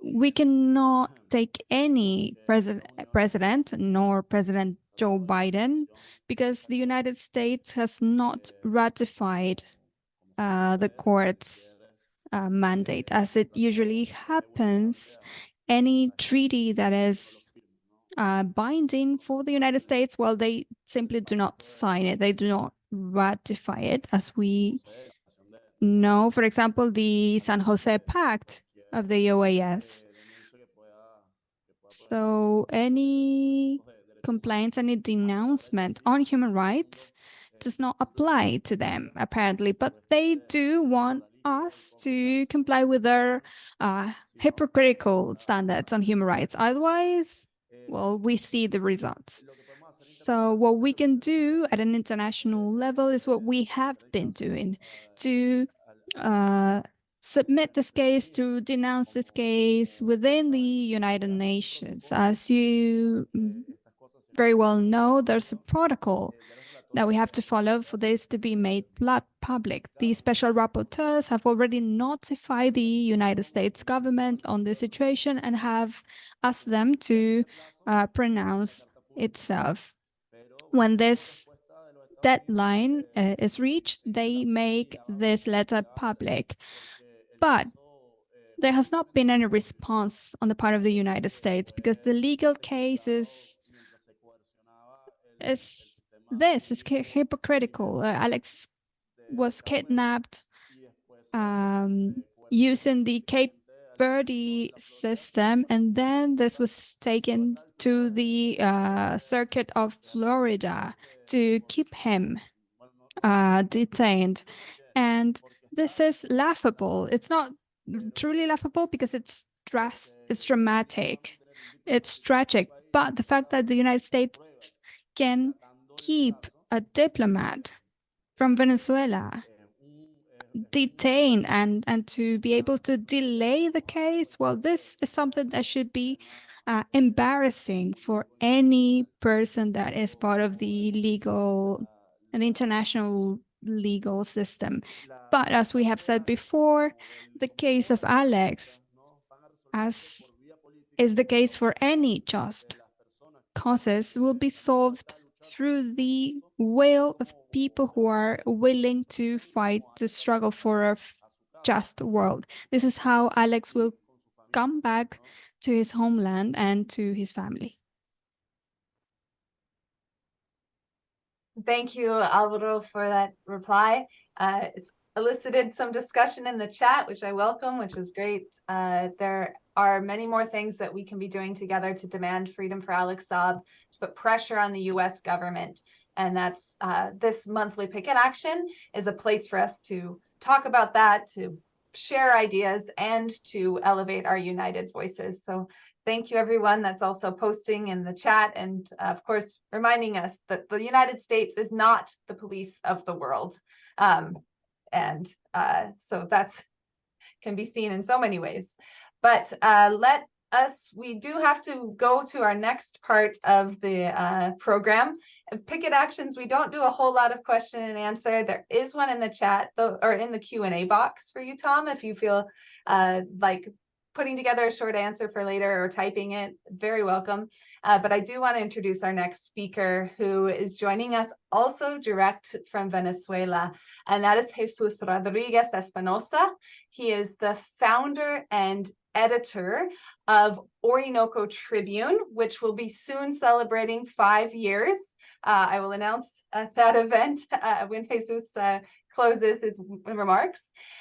we cannot take any president nor President Joe Biden because the United States has not ratified the court's mandate. As it usually happens, any treaty that is binding for the United States, well, they simply do not sign it. They do not ratify it, as we know. For example, the San Jose Pact of the OAS. So any complaints, any denouncement on human rights does not apply to them, apparently, but they do want us to comply with their hypocritical standards on human rights. Otherwise, well, we see the results. So what we can do at an international level is what we have been doing, to submit this case, to denounce this case within the United Nations. As you very well know, there's a protocol that we have to follow for this to be made public. The special rapporteurs have already notified the United States government on this situation and have asked them to pronounce itself. When this deadline is reached, they make this letter public. But there has not been any response on the part of the United States because the legal case is hypocritical. Alex was kidnapped using the Cape Verde system, and then this was taken to the circuit of Florida to keep him detained. And this is laughable. It's not truly laughable because it's dramatic, it's tragic. But the fact that the United States can keep a diplomat from Venezuela detained and to be able to delay the case, well, this is something that should be embarrassing for any person that is part of the international legal system. But as we have said before, the case of Alex, as is the case for any just causes, will be solved through the will of people who are willing to fight the struggle for a just world. This is how Alex will come back to his homeland and to his family. Thank you, Alvaro, for that reply. It's elicited some discussion in the chat, which I welcome, which is great. There are many more things that we can be doing together to demand freedom for Alex Saab, to put pressure on the US government. And that's this monthly picket action is a place for us to talk about that, to share ideas, and to elevate our united voices. So thank you, everyone that's also posting in the chat, and of course, reminding us that the United States is not the police of the world. So that's can be seen in so many ways. But we do have to go to our next part of the program. Picket actions, we don't do a whole lot of question and answer. There is one in the chat, though, or in the Q&A box for you, Tom, if you feel like putting together a short answer for later or typing it, very welcome. But I do want to introduce our next speaker, who is joining us also direct from Venezuela, and that is Jesus Rodriguez Espinosa. He is the founder and editor of Orinoco Tribune, which will be soon celebrating 5 years. I will announce that event when Jesus closes his remarks,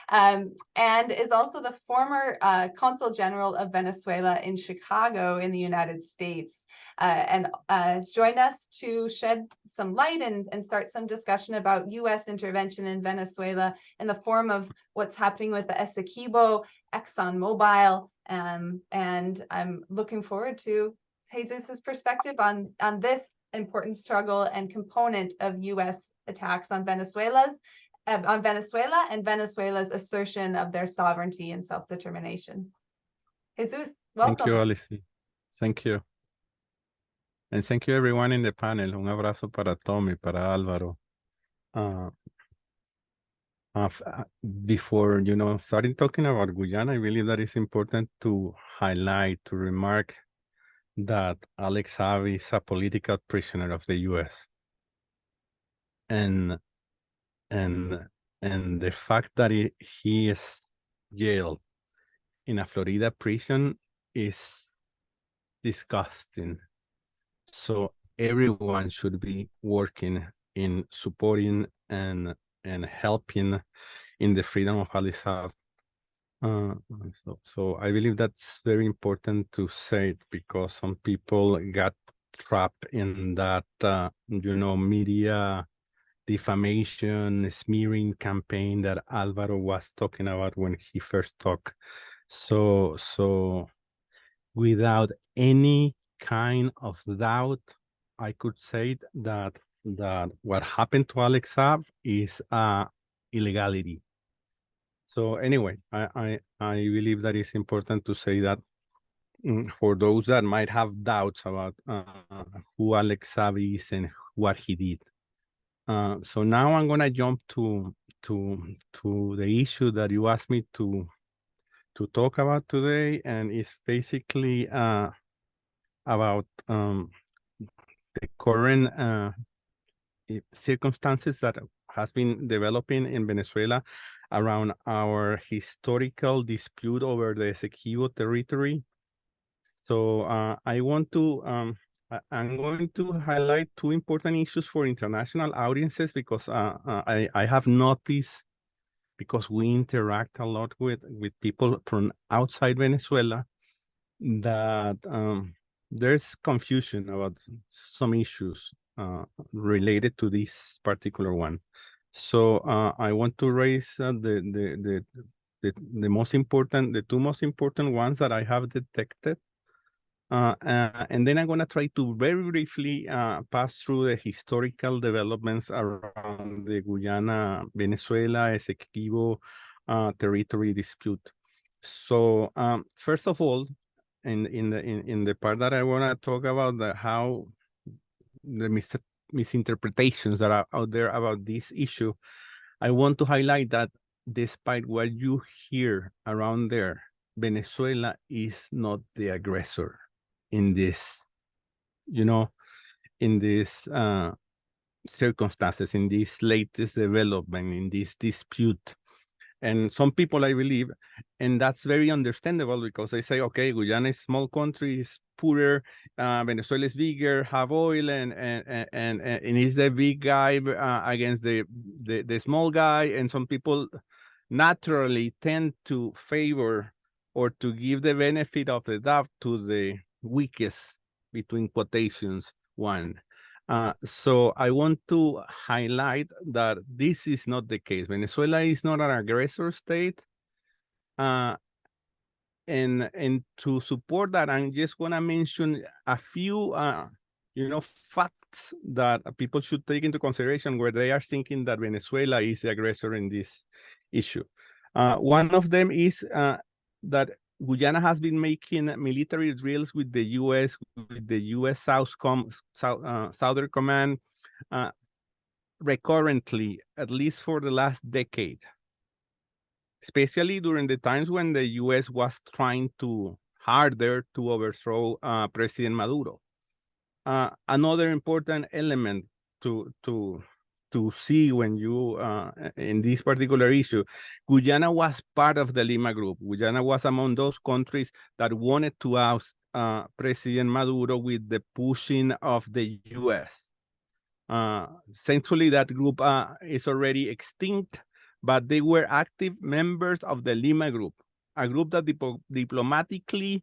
and is also the former Consul General of Venezuela in Chicago in the United States, and has joined us to shed some light and start some discussion about U.S. intervention in Venezuela in the form of what's happening with the Essequibo, ExxonMobil, and I'm looking forward to Jesus's perspective on this important struggle and component of U.S. attacks on Venezuela and Venezuela's assertion of their sovereignty and self-determination. Jesus, welcome. Thank you, Alison. Thank you. And thank you everyone in the panel. Un abrazo para Tommy, para Álvaro. Before, starting talking about Guyana, I believe that it's important to highlight, to remark that Alex Saab is a political prisoner of the U.S. And the fact that he is jailed in a Florida prison is disgusting. So everyone should be working in supporting and helping in the freedom of Alex Saab. So I believe that's very important to say it, because some people got trapped in that, media defamation, smearing campaign that Álvaro was talking about when he first talked. So without any kind of doubt, I could say that what happened to Alex Saab is illegality. So anyway, I believe that it's important to say that for those that might have doubts about who Alex Saab is and what he did. So now I'm gonna jump to the issue that you asked me to talk about today, and it's basically about the current circumstances that has been developing in Venezuela around our historical dispute over the Essequibo territory. So I'm going to highlight two important issues for international audiences, because I have noticed, because we interact a lot with people from outside Venezuela, that there's confusion about some issues related to this particular one. So I want to raise the most important, the two most important ones that I have detected. And then I'm going to try to very briefly pass through the historical developments around the Guyana, Venezuela, Essequibo territory dispute. So first of all, in the part that I want to talk about how the misinterpretations that are out there about this issue, I want to highlight that despite what you hear around there, Venezuela is not the aggressor in this, in this circumstances, in this latest development, in this dispute. And some people, I believe, and that's very understandable because they say, okay, Guyana is small country, is poorer, Venezuela is bigger, have oil, and he's the big guy against the small guy. And some people naturally tend to favor or to give the benefit of the doubt to the weakest, between quotations, one. So I want to highlight that this is not the case. Venezuela is not an aggressor state. And to support that, I'm just gonna mention a few facts that people should take into consideration where they are thinking that Venezuela is the aggressor in this issue. One of them is that Guyana has been making military drills with the U.S. Southern Command recurrently, at least for the last decade, especially during the times when the U.S. was trying harder to overthrow President Maduro. Another important element to see when you, in this particular issue, Guyana was part of the Lima Group. Guyana was among those countries that wanted to oust President Maduro with the pushing of the U.S. Thankfully, that group is already extinct, but they were active members of the Lima Group, a group that diplomatically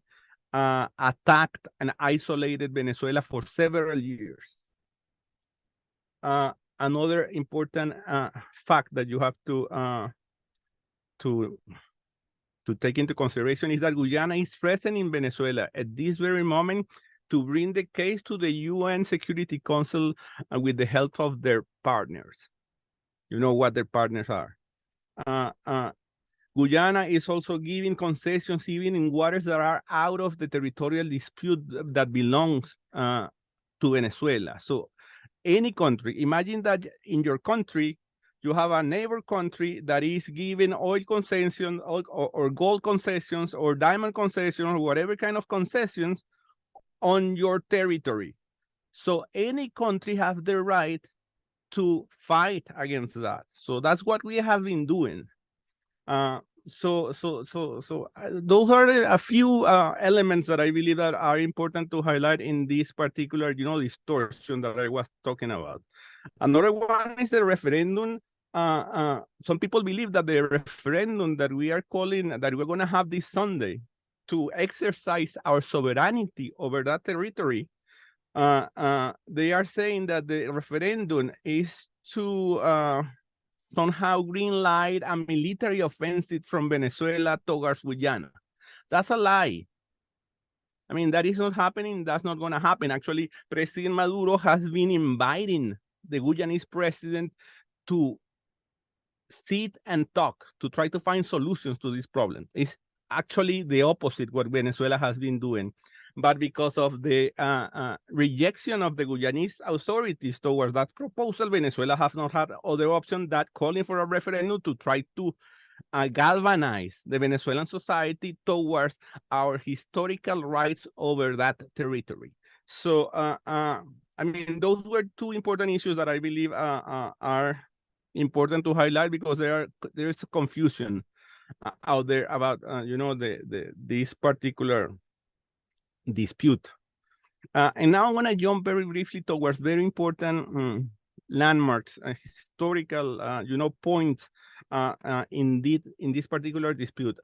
attacked and isolated Venezuela for several years. Another important fact that you have to take into consideration is that Guyana is threatening Venezuela at this very moment to bring the case to the UN Security Council with the help of their partners. You know what their partners are. Guyana is also giving concessions even in waters that are out of the territorial dispute that belongs to Venezuela. So any country, imagine that in your country, you have a neighbor country that is giving oil concessions or gold concessions or diamond concessions or whatever kind of concessions on your territory. So any country has the right to fight against that. So that's what we have been doing. So those are a few elements that I believe that are important to highlight in this particular, distortion that I was talking about. Another one is the referendum. Some people believe that the referendum that we are calling, that we're going to have this Sunday to exercise our sovereignty over that territory, they are saying that the referendum is to somehow green light a military offensive from Venezuela towards Guyana. That's a lie. I mean, that is not happening. That's not going to happen. Actually, President Maduro has been inviting the Guyanese president to sit and talk, to try to find solutions to this problem. It's actually the opposite what Venezuela has been doing. But because of the rejection of the Guyanese authorities towards that proposal, Venezuela has not had other option than calling for a referendum to try to galvanize the Venezuelan society towards our historical rights over that territory. So, I mean, those were two important issues that I believe are important to highlight because there is confusion out there about, this particular dispute. And now I want to jump very briefly towards very important landmarks, historical, points in this particular dispute.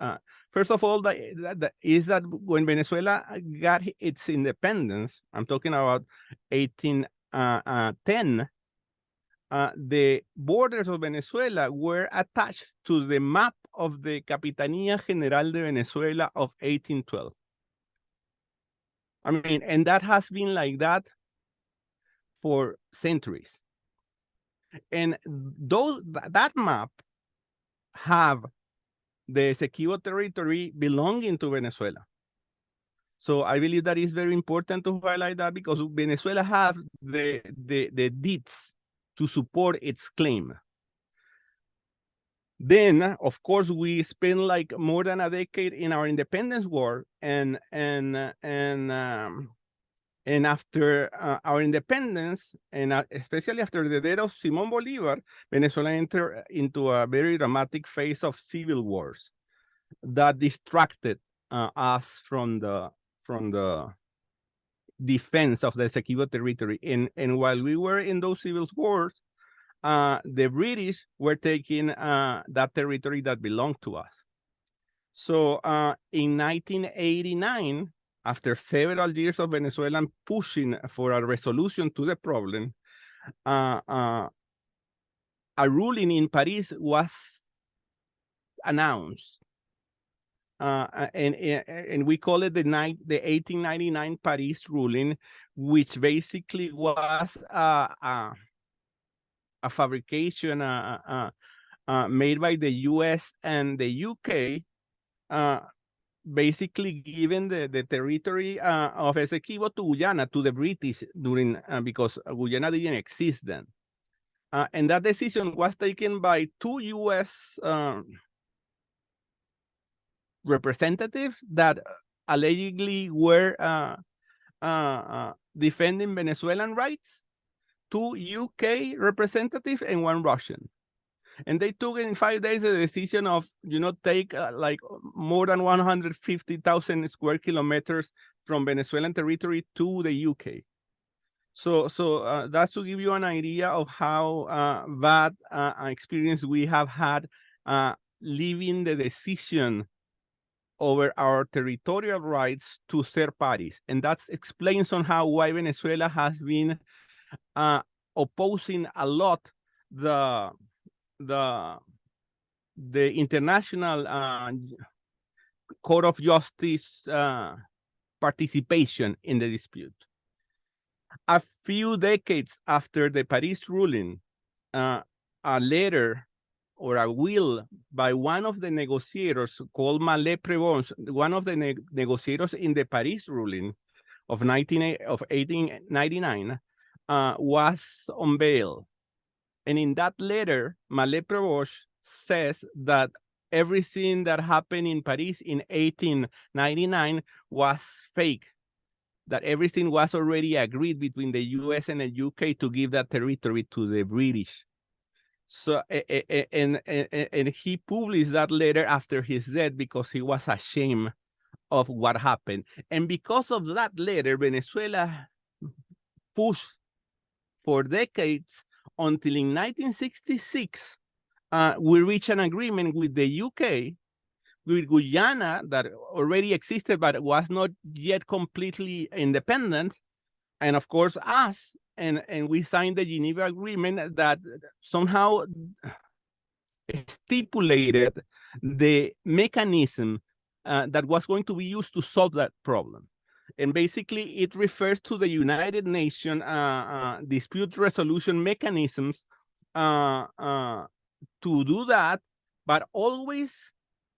First of all, that when Venezuela got its independence, I'm talking about 1810, the borders of Venezuela were attached to the map of the Capitanía General de Venezuela of 1812. I mean, and that has been like that for centuries. And that map have the Essequibo territory belonging to Venezuela. So I believe that is very important to highlight that because Venezuela have the deeds to support its claim. Then, of course, we spent like more than a decade in our independence war, and And after our independence, and especially after the death of Simón Bolívar, Venezuela entered into a very dramatic phase of civil wars that distracted us from the defense of the Essequibo territory. And while we were in those civil wars, the British were taking that territory that belonged to us. So in 1989, after several years of Venezuelan pushing for a resolution to the problem, a ruling in Paris was announced. And we call it the 1899 Paris ruling, which basically was a fabrication made by the US and the UK, basically given the territory of Essequibo to Guyana, to the British during, because Guyana didn't exist then. And that decision was taken by two US representatives that allegedly were defending Venezuelan rights, two UK representatives and one Russian. And they took in 5 days the decision of, take like more than 150,000 square kilometers from Venezuelan territory to the UK. So that's to give you an idea of how bad experience we have had leaving the decision over our territorial rights to third parties. And that explains somehow why Venezuela has been opposing a lot the International Court of Justice participation in the dispute. A few decades after the Paris ruling, a letter or a will by one of the negotiators called Mallet Prévost, one of the negotiators in the Paris ruling of 1899, was unveiled. And in that letter, Mallet Prévost says that everything that happened in Paris in 1899 was fake, that everything was already agreed between the US and the UK to give that territory to the British. So, and he published that letter after his death because he was ashamed of what happened. And because of that letter, Venezuela pushed for decades until in 1966, we reached an agreement with the UK, with Guyana, that already existed but was not yet completely independent, and of course us, and we signed the Geneva Agreement that somehow stipulated the mechanism that was going to be used to solve that problem. And basically, it refers to the United Nations dispute resolution mechanisms to do that, but always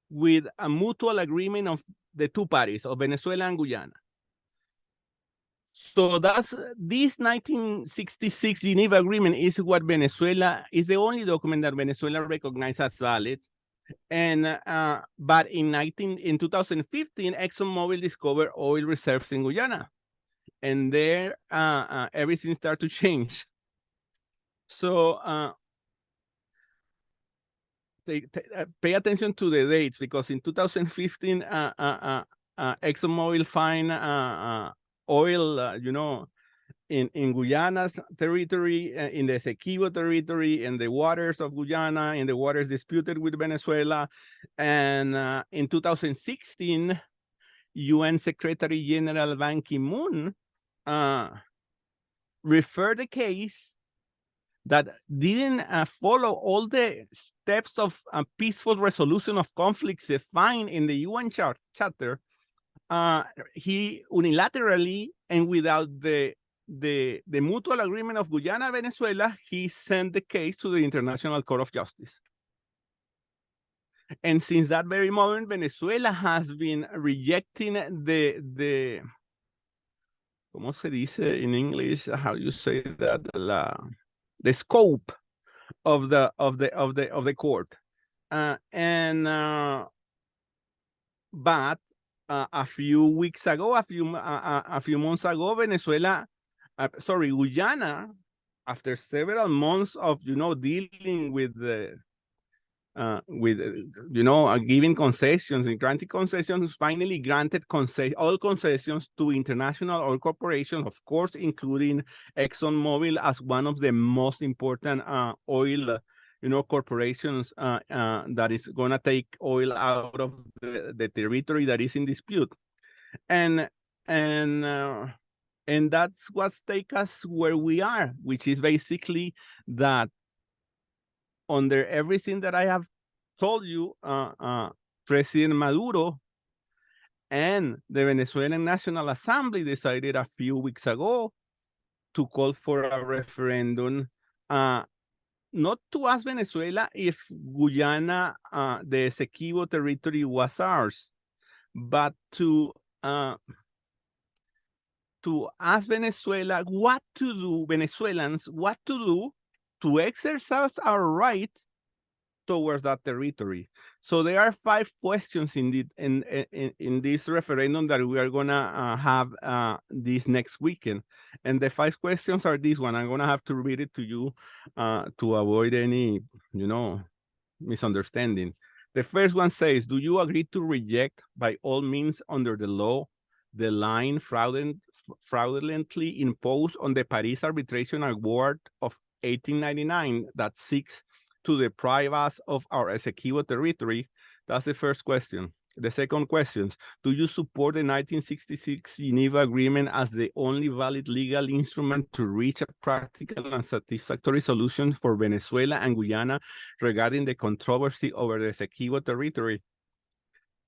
with a mutual agreement of the two parties, of Venezuela and Guyana. So that's this 1966 Geneva Agreement is what Venezuela is the only document that Venezuela recognized as valid. And but in 2015, ExxonMobil discovered oil reserves in Guyana, and there everything started to change. So pay attention to the dates, because in 2015, ExxonMobil find oil, in Guyana's territory, in the Essequibo territory, in the waters of Guyana, in the waters disputed with Venezuela. And in 2016, UN Secretary General Ban Ki-moon referred the case that didn't follow all the steps of peaceful resolution of conflicts defined in the UN Charter. He unilaterally and without the mutual agreement of Guyana, Venezuela, he sent the case to the International Court of Justice. And since that very moment, Venezuela has been rejecting the ¿cómo se dice in English? How you say that? The scope of the court. But a few weeks ago, a few months ago, Guyana, after several months of, dealing with giving concessions and granting concessions, finally granted all concessions to international oil corporations, of course, including ExxonMobil as one of the most important oil corporations that is going to take oil out of the territory that is in dispute. And that's what's take us where we are, which is basically that under everything that I have told you, President Maduro and the Venezuelan National Assembly decided a few weeks ago to call for a referendum, not to ask Venezuela if Guyana, the Essequibo territory, was ours, but to ask Venezuela what to do, Venezuelans, what to do to exercise our right towards that territory. So there are 5 questions in this referendum that we are gonna have this next weekend. And the 5 questions are this one. I'm gonna have to read it to you to avoid any, misunderstanding. The first one says, do you agree to reject by all means under the law the line fraudulently imposed on the Paris Arbitration Award of 1899 that seeks to deprive us of our Essequibo territory? That's the first question. The second question, do you support the 1966 Geneva Agreement as the only valid legal instrument to reach a practical and satisfactory solution for Venezuela and Guyana regarding the controversy over the Essequibo territory?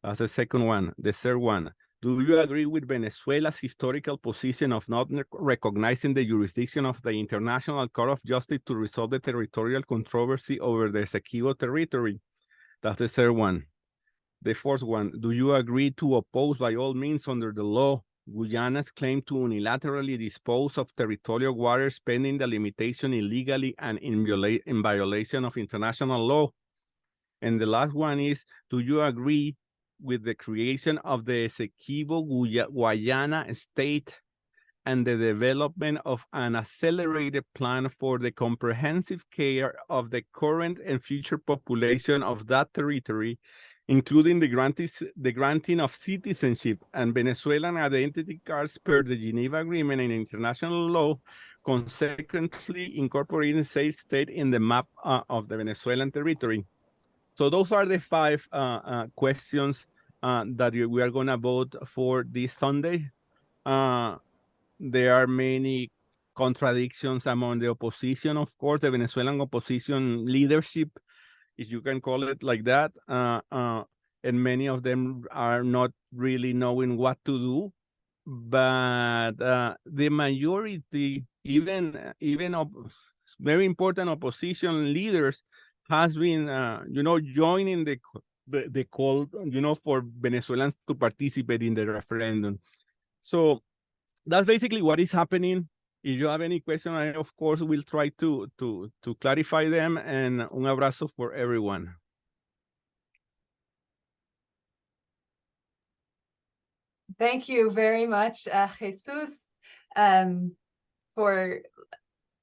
That's the second one. The third one, do you agree with Venezuela's historical position of not recognizing the jurisdiction of the International Court of Justice to resolve the territorial controversy over the Essequibo territory? That's the third one. The fourth one, do you agree to oppose by all means under the law Guyana's claim to unilaterally dispose of territorial waters pending the limitation illegally and in violation of international law? And the last one is, do you agree with the creation of the Essequibo Guayana state and the development of an accelerated plan for the comprehensive care of the current and future population of that territory, including the granting of citizenship and Venezuelan identity cards per the Geneva Agreement and international law, consequently incorporating said state in the map of the Venezuelan territory? So those are the 5 questions that we are going to vote for this Sunday. There are many contradictions among the opposition, of course, the Venezuelan opposition leadership, if you can call it like that, and many of them are not really knowing what to do. But the majority, even very important opposition leaders, has been, joining the call, for Venezuelans to participate in the referendum. So that's basically what is happening. If you have any question, I, of course, will try to clarify them. And un abrazo for everyone. Thank you very much, Jesus, for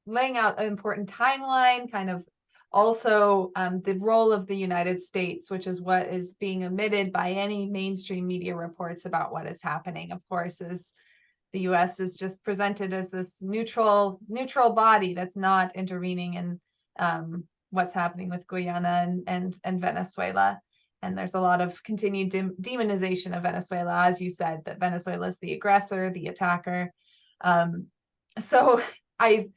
laying out an important timeline, kind of also the role of the United States, which is what is being omitted by any mainstream media reports about what is happening. Of course, is the U.S. is just presented as this neutral body that's not intervening in what's happening with Guyana and Venezuela. And there's a lot of continued demonization of Venezuela, as you said, that Venezuela is the aggressor, the attacker. So I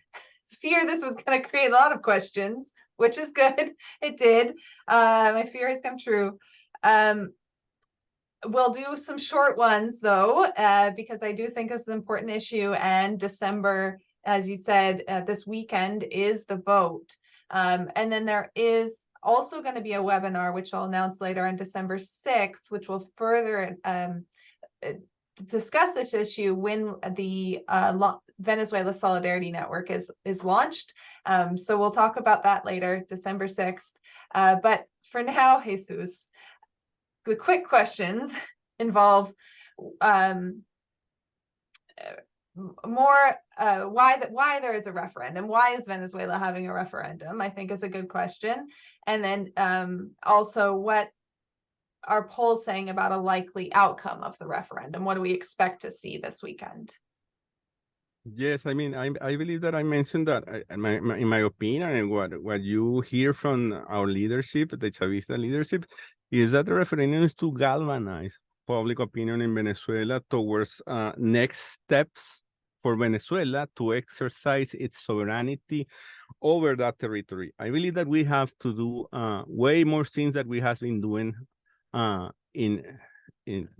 fear this was going to create a lot of questions, which is good. It did. My fear has come true. We'll do some short ones, though, because I do think this is an important issue. And December, as you said, this weekend is the vote. And then there is also going to be a webinar, which I'll announce later on December 6th, which will further discuss this issue when the Venezuela Solidarity Network is launched. So we'll talk about that later, December 6th. But for now, Jesus, the quick questions involve more why there is a referendum. Why is Venezuela having a referendum? I think is a good question. And then also, what are polls saying about a likely outcome of the referendum? What do we expect to see this weekend? Yes, I mean, I believe that I mentioned that in my opinion, and what you hear from our leadership, the Chavista leadership, is that the referendum is to galvanize public opinion in Venezuela towards next steps for Venezuela to exercise its sovereignty over that territory. I believe that we have to do way more things that we have been doing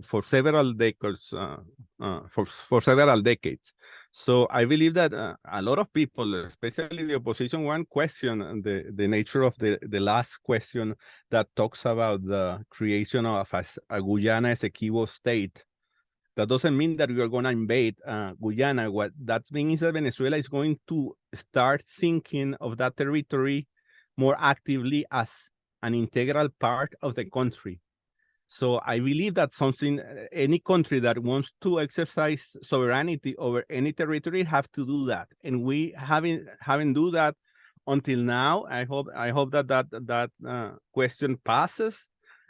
for several decades. For several decades. So I believe that a lot of people, especially the opposition, one question the nature of the last question that talks about the creation of a Guyana Essequibo state. That doesn't mean that we are going to invade Guyana. What that means is that Venezuela is going to start thinking of that territory more actively as an integral part of the country. So I believe that any country that wants to exercise sovereignty over any territory have to do that, and we haven't do that until now. I hope that question passes,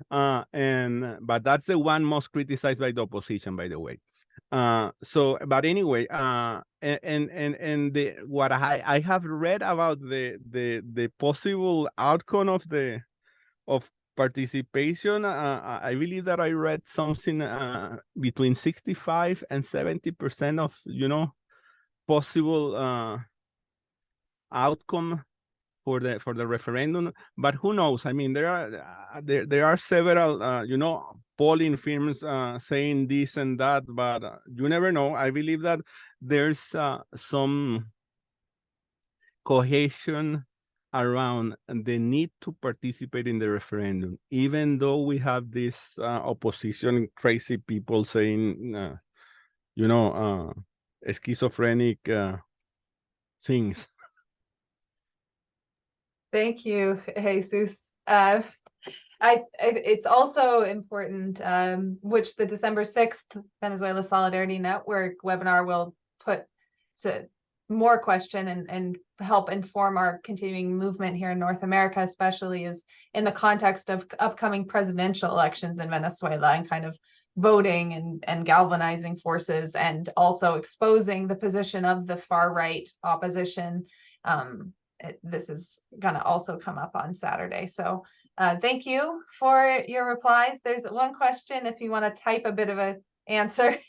but that's the one most criticized by the opposition, by the way. But anyway, what I have read about the possible outcome of participation, I believe that I read something between 65 and 70% of possible outcome for the referendum. But who knows? I mean, there are several polling firms saying this and that, but you never know. I believe that there's some cohesion around the need to participate in the referendum, even though we have this opposition crazy people saying, schizophrenic things. Thank you, Jesus. It's also important, which the December 6th Venezuela Solidarity Network webinar will put to more question and help inform our continuing movement here in North America, especially is in the context of upcoming presidential elections in Venezuela, and kind of voting and galvanizing forces, and also exposing the position of the far right opposition. This is going to also come up on Saturday. So thank you for your replies. There's one question, if you want to type a bit of an answer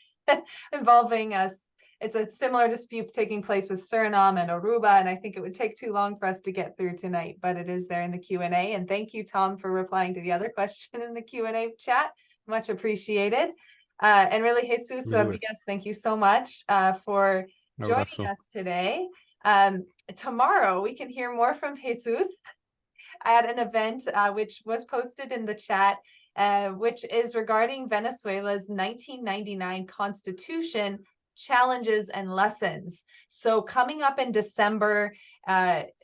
involving us. It's a similar dispute taking place with Suriname and Aruba, and I think it would take too long for us to get through tonight, but it is there in the Q&A. And thank you, Tom, for replying to the other question in the Q&A chat. Much appreciated. And really, Jesus Rodriguez, thank you so much for joining us today. Tomorrow, we can hear more from Jesus at an event which was posted in the chat, which is regarding Venezuela's 1999 Constitution challenges and lessons. So coming up in December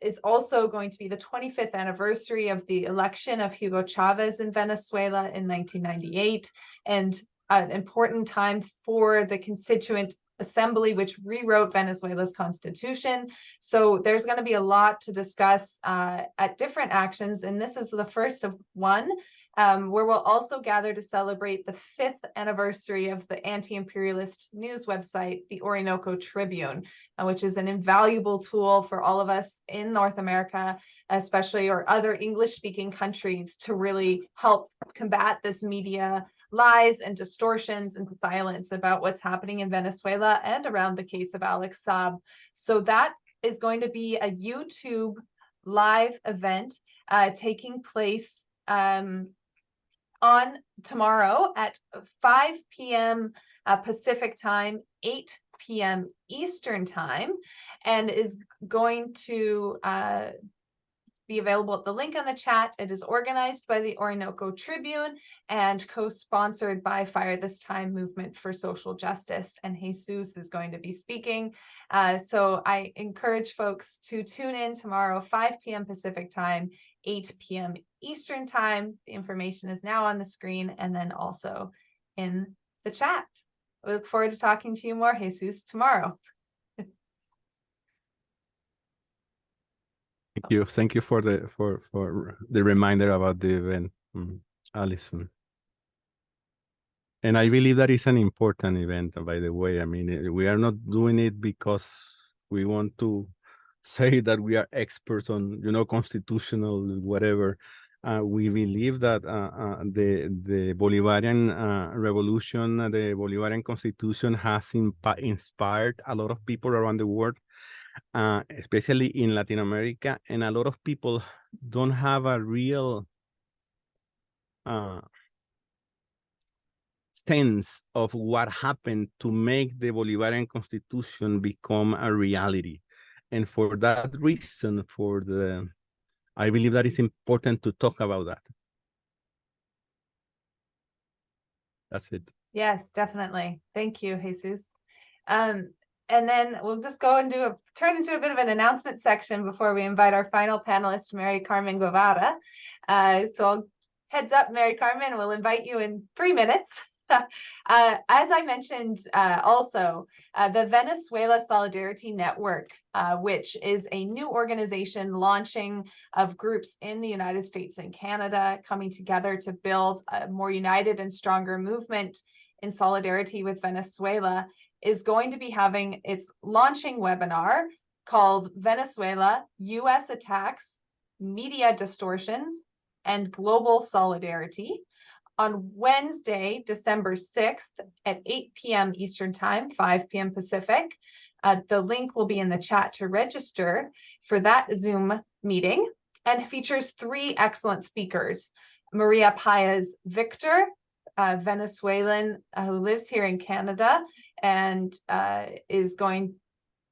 is also going to be the 25th anniversary of the election of Hugo Chavez in Venezuela in 1998, and an important time for the Constituent Assembly, which rewrote Venezuela's constitution. So there's going to be a lot to discuss at different actions, and this is the first of one, where we'll also gather to celebrate the 5th anniversary of the anti-imperialist news website, the Orinoco Tribune, which is an invaluable tool for all of us in North America, especially, or other English-speaking countries, to really help combat this media lies and distortions and silence about what's happening in Venezuela and around the case of Alex Saab. So that is going to be a YouTube live event taking place on tomorrow at 5 p.m. Pacific time, 8 p.m. Eastern time, and is going to be available at the link on the chat. It is organized by the Orinoco Tribune and co-sponsored by Fire This Time Movement for Social Justice, and Jesus is going to be speaking. So I encourage folks to tune in tomorrow, 5 p.m. Pacific time, 8 p.m. Eastern time. The information is now on the screen and then also in the chat. We look forward to talking to you more, Jesus, tomorrow. Thank you for the reminder about the event, Alison. And I believe that is an important event, by the way. I mean, we are not doing it because we want to say that we are experts on, constitutional whatever. We believe that the Bolivarian revolution, the Bolivarian constitution has inspired a lot of people around the world, especially in Latin America, and a lot of people don't have a real sense of what happened to make the Bolivarian constitution become a reality. And for that reason, I believe that it's important to talk about that. That's it. Yes, definitely. Thank you, Jesus. And then we'll just go and turn into a bit of an announcement section before we invite our final panelist, MARICARMEN GUEVARA. So heads up, MARICARMEN, we'll invite you in 3 minutes. As I mentioned, also, the Venezuela Solidarity Network, which is a new organization launching of groups in the United States and Canada coming together to build a more united and stronger movement in solidarity with Venezuela, is going to be having its launching webinar called Venezuela, U.S. Attacks, Media Distortions, and Global Solidarity, on Wednesday, December 6th at 8 p.m. Eastern Time, 5 p.m. Pacific. The link will be in the chat to register for that Zoom meeting, and features 3 excellent speakers. Maria Paez Victor, Venezuelan who lives here in Canada and is going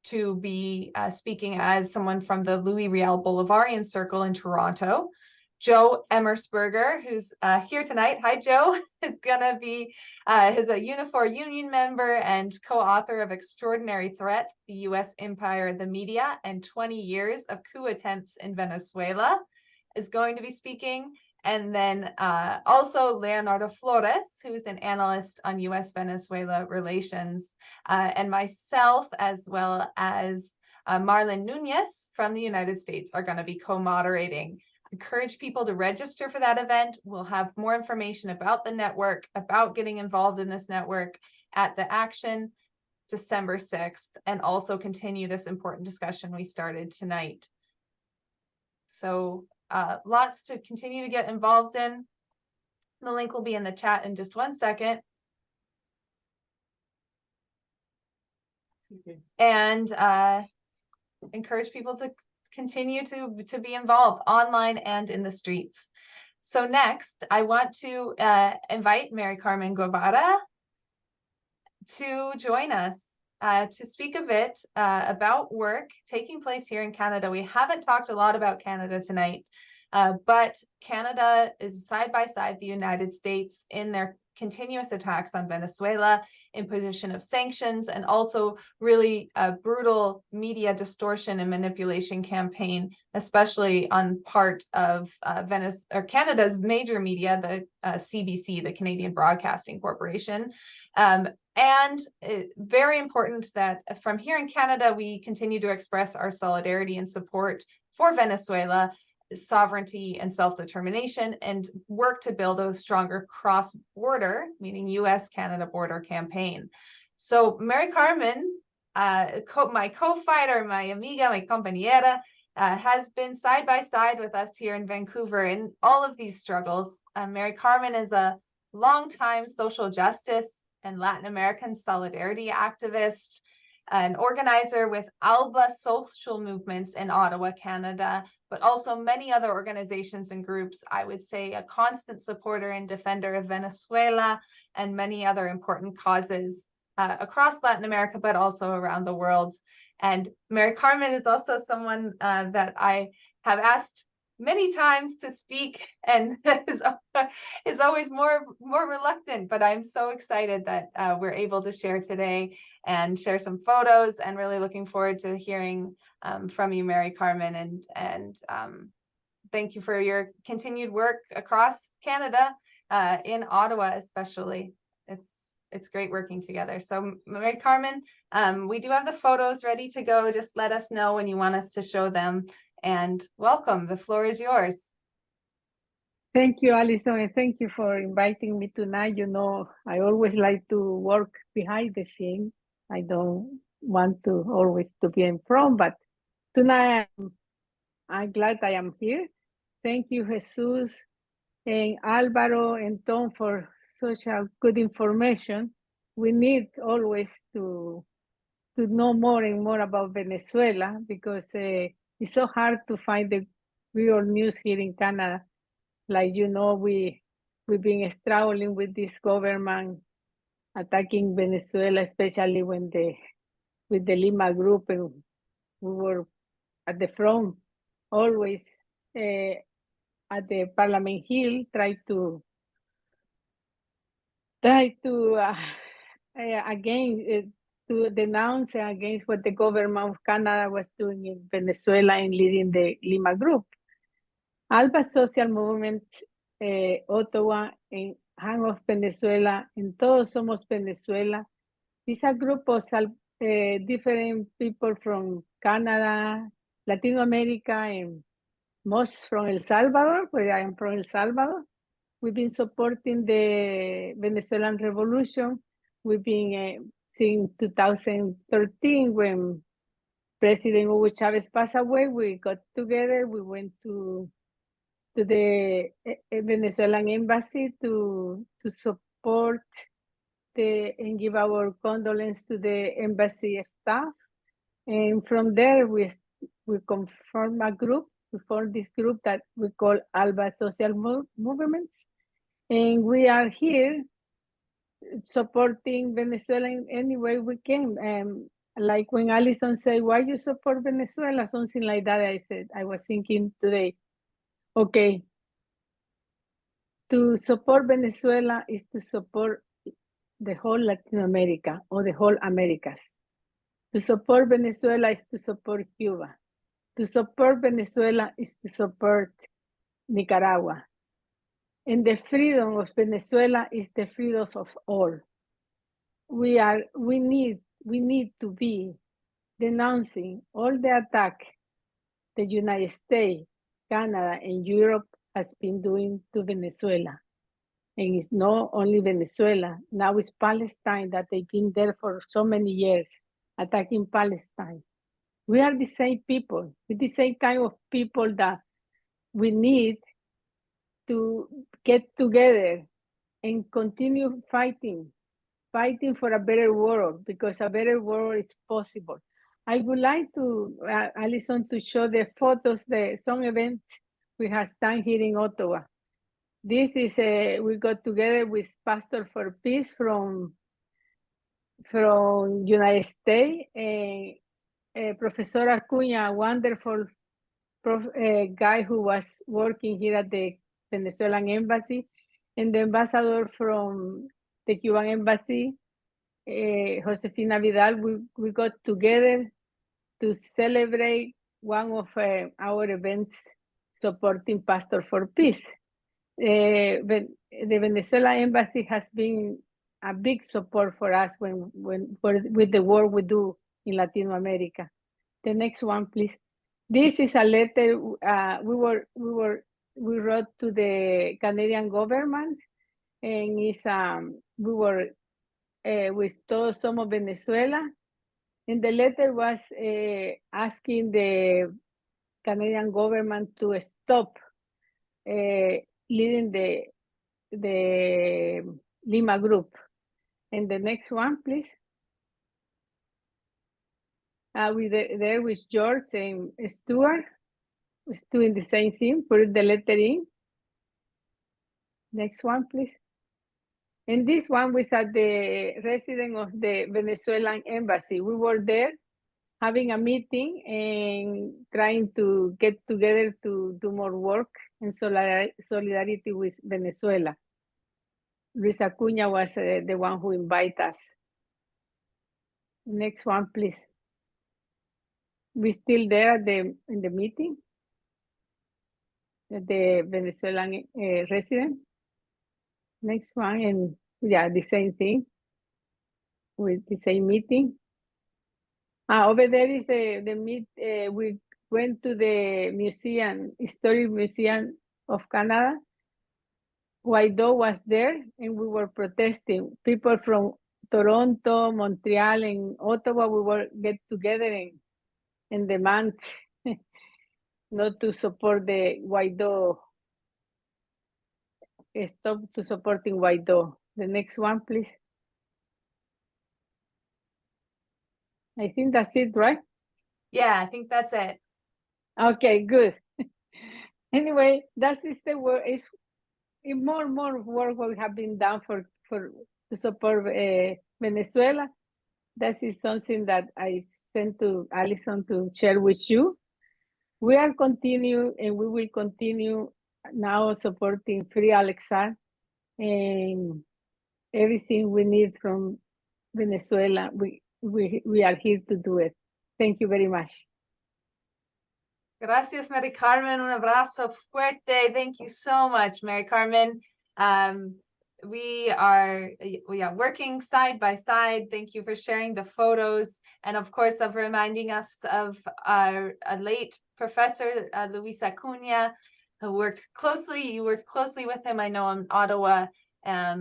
to be speaking as someone from the Louis Riel Bolivarian Circle in Toronto. Joe Emersberger, who's here tonight. Hi, Joe. Is gonna be he's a Unifor Union member and co-author of Extraordinary Threat: The U.S. Empire, the Media, and 20 Years of Coup Attempts in Venezuela, is going to be speaking. And then also Leonardo Flores, who's an analyst on U.S.-Venezuela relations, and myself, as well as Marlon Nunez from the United States, are going to be co-moderating. Encourage people to register for that event. We'll have more information about the network, about getting involved in this network at the Action December 6th, and also continue this important discussion we started tonight. So lots to continue to get involved in. The link will be in the chat in just 1 second. And encourage people to continue to be involved online and in the streets. So next, I want to invite MARICARMEN GUEVARA to join us to speak a bit about work taking place here in Canada. We haven't talked a lot about Canada tonight, but Canada is side by side the United States in their continuous attacks on Venezuela, imposition of sanctions, and also really a brutal media distortion and manipulation campaign, especially on part of Canada's major media, the CBC, the Canadian Broadcasting Corporation. And very important that from here in Canada, we continue to express our solidarity and support for Venezuela, sovereignty and self-determination, and work to build a stronger cross-border, meaning U.S.-Canada border campaign. So MARICARMEN, my co-fighter, my amiga, my compañera, has been side by side with us here in Vancouver in all of these struggles. MARICARMEN is a longtime social justice and Latin American solidarity activist, an organizer with ALBA Social Movements in Ottawa, Canada, but also many other organizations and groups. I would say a constant supporter and defender of Venezuela and many other important causes across Latin America, but also around the world. And MARICARMEN is also someone that I have asked many times to speak, and is always more reluctant, but I'm so excited that we're able to share today and share some photos, and really looking forward to hearing from you, MARICARMEN, and thank you for your continued work across Canada, in Ottawa especially. It's it's great working together. So Carmen, we do have the photos ready to go. Just let us know when you want us to show them. And welcome, the floor is yours. Thank you, Alison, and thank you for inviting me tonight. You know, I always like to work behind the scene. I don't want to always to be in front, but tonight I'm glad I am here. Thank you, Jesus and Alvaro and Tom for such a good information. We need always to know more and more about Venezuela because it's so hard to find the real news here in Canada. Like, you know, we've been struggling with this government attacking Venezuela, especially when with the Lima group, and we were at the front, always at the Parliament Hill, try to again to denounce against what the government of Canada was doing in Venezuela and leading the Lima group. ALBA Social Movements, Ottawa, and Hang of Venezuela, and Todos Somos Venezuela. It's a group of different people from Canada, Latin America, and most from El Salvador, where I am from El Salvador. We've been supporting the Venezuelan revolution. We've been since 2013 when President Hugo Chavez passed away. We got together. We went to the Venezuelan embassy to support and give our condolence to the embassy staff. And from there, we formed a group. We formed this group that we call ALBA Social Movements. And we are here supporting Venezuela in any way we can. Like when Alison said, why you support Venezuela? Something like that, I was thinking today, okay, to support Venezuela is to support the whole Latin America or the whole Americas. To support Venezuela is to support Cuba. To support Venezuela is to support Nicaragua. And the freedom of Venezuela is the freedoms of all. We need to be denouncing all the attack the United States, Canada, and Europe has been doing to Venezuela. And it's not only Venezuela, now it's Palestine that they've been there for so many years, attacking Palestine. We are the same people, we're the same kind of people that we need to get together and continue fighting for a better world, because a better world is possible. I would like to, Alison, to show the photos, some events we have done here in Ottawa. This is we got together with Pastor for Peace from United States, and Professor Acuña, a wonderful guy who was working here at the Venezuelan embassy, and the ambassador from the Cuban embassy, Josefina Vidal. We got together to celebrate one of our events supporting Pastor for Peace. The Venezuela embassy has been a big support for us with the work we do in Latin America. The next one, please. This is a letter we wrote to the Canadian government, and it's we were with Todos Somos Venezuela, and the letter was asking the Canadian government to stop leading the Lima group. And the next one, please. There with George and Stuart, was doing the same thing, put the letter in. Next one, please. And this one was at the residence of the Venezuelan embassy. We were there having a meeting and trying to get together to do more work in solidarity with Venezuela. Luis Acuña was the one who invited us. Next one, please. We still there in the meeting at the Venezuelan resident. Next one, and yeah, the same thing. with the same meeting. Over there is we went to the museum, Historic Museum of Canada. Guaido was there and we were protesting. People from Toronto, Montreal, and Ottawa, we were get together and demand not to support the Guaido, stop to supporting Guaido. The next one, please. I think that's it, right? Yeah, I think that's it. Okay, good. Anyway, that is the work. It's more work will have been done to support Venezuela. That is something that I sent to Alison to share with you. We are continue and we will continue now supporting Free Alex Saab and everything we need from Venezuela. We are here to do it. Thank you very much. Gracias, Mary Carmen. Un abrazo fuerte. Thank you so much, Mary Carmen. We are working side by side. Thank you for sharing the photos and, of course, of reminding us of our late professor, Luis Acuna, who worked closely. You worked closely with him, I know, in Ottawa.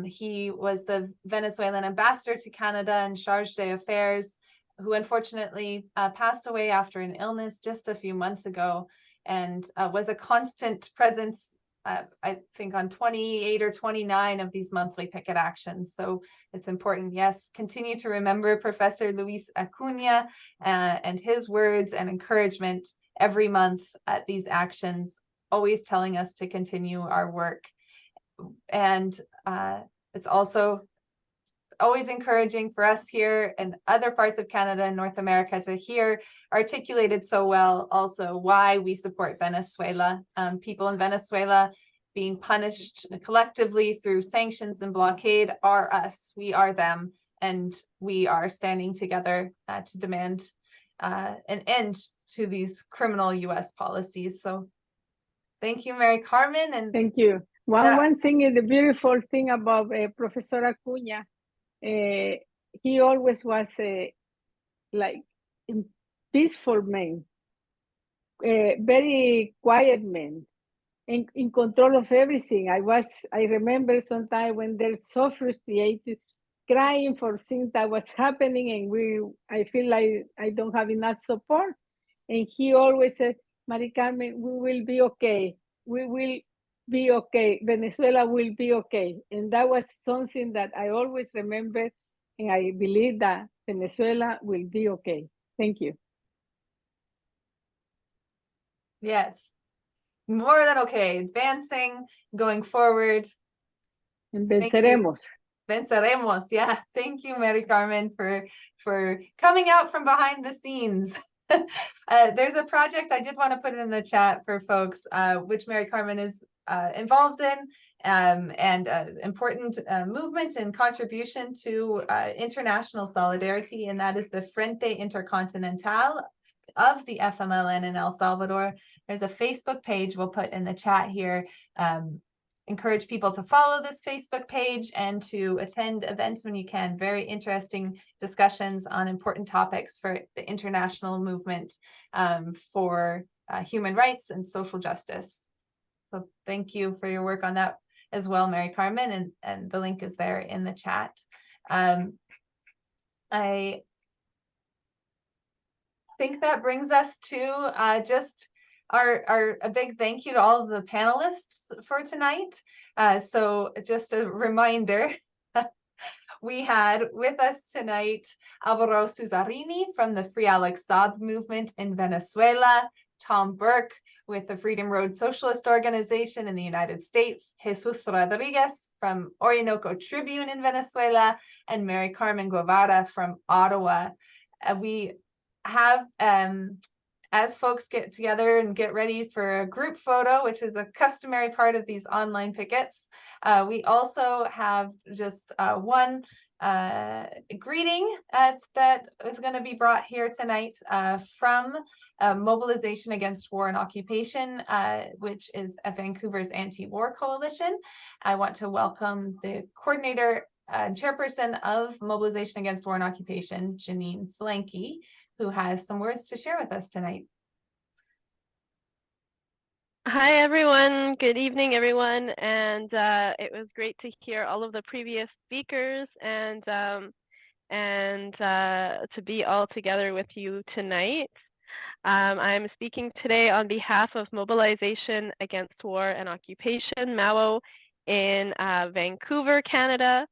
He was the Venezuelan ambassador to Canada and chargé d'affaires, who unfortunately passed away after an illness just a few months ago, and was a constant presence, I think, on 28 or 29 of these monthly picket actions. So it's important, yes, continue to remember Professor Luis Acuna and his words and encouragement every month at these actions, always telling us to continue our work. And it's also always encouraging for us here in other parts of Canada and North America to hear articulated so well also why we support Venezuela. People in Venezuela being punished collectively through sanctions and blockade are us, we are them, and we are standing together to demand an end to these criminal US policies. So thank you, Mary Carmen. And thank you. One thing is the beautiful thing about Professor Acuna. He always was like a peaceful man, very quiet man, in control of everything. I remember sometime when they're so frustrated, crying for things that was happening, and I feel like I don't have enough support. And he always said, Mari Carmen, we will be okay. We will be okay. Venezuela will be okay. And that was something that I always remember, and I believe that Venezuela will be okay. Thank you. yes, more than okay, advancing, going forward. And venceremos. Venceremos, yeah. Thank you, Mary Carmen, for coming out from behind the scenes. There's a project I did want to put in the chat for folks, which Mary Carmen is involved in, and important movement and contribution to international solidarity, and that is the Frente Intercontinental of the FMLN in El Salvador. There's a Facebook page we'll put in the chat here. Encourage people to follow this Facebook page and to attend events when you can. Very interesting discussions on important topics for the international movement for human rights and social justice. So thank you for your work on that as well, Mary Carmen, and the link is there in the chat. I think that brings us to just a big thank you to all of the panelists for tonight. So just a reminder, we had with us tonight ALVARO SUZZARINI from the Free Alex Saab Movement in Venezuela, Tom Burke with the Freedom Road Socialist Organization in the United States, Jesus Rodriguez from Orinoco Tribune in Venezuela, and Mary Carmen Guevara from Ottawa. We have, as folks get together and get ready for a group photo, which is a customary part of these online pickets, we also have just one greeting that is going to be brought here tonight from Mobilization Against War and Occupation, which is Vancouver's anti-war coalition. I want to welcome the coordinator chairperson of Mobilization Against War and Occupation, Janine Solanki, who has some words to share with us tonight. Hi, everyone. Good evening, everyone. And it was great to hear all of the previous speakers and to be all together with you tonight. I'm speaking today on behalf of Mobilization Against War and Occupation, MAWO, in Vancouver, Canada.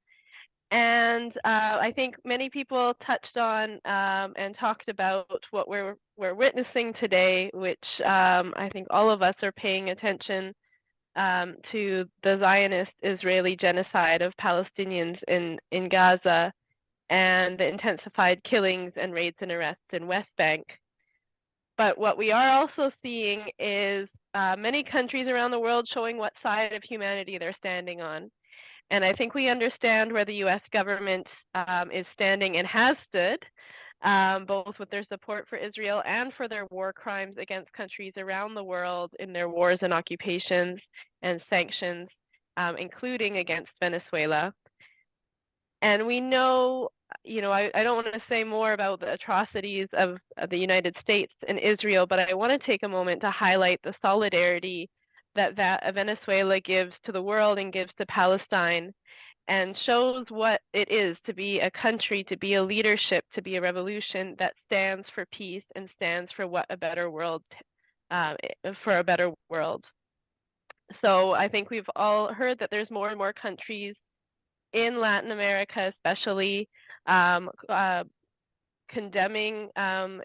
And I think many people touched on and talked about what we're witnessing today, which I think all of us are paying attention to the Zionist Israeli genocide of Palestinians in Gaza and the intensified killings and raids and arrests in West Bank. But what we are also seeing is many countries around the world showing what side of humanity they're standing on. And I think we understand where the US government is standing and has stood, both with their support for Israel and for their war crimes against countries around the world in their wars and occupations and sanctions, including against Venezuela. And we know, I don't want to say more about the atrocities of the United States and Israel, but I want to take a moment to highlight the solidarity that Venezuela gives to the world and gives to Palestine, and shows what it is to be a country, to be a leadership, to be a revolution that stands for peace and stands for what a better world, for a better world. So I think we've all heard that there's more and more countries in Latin America, especially condemning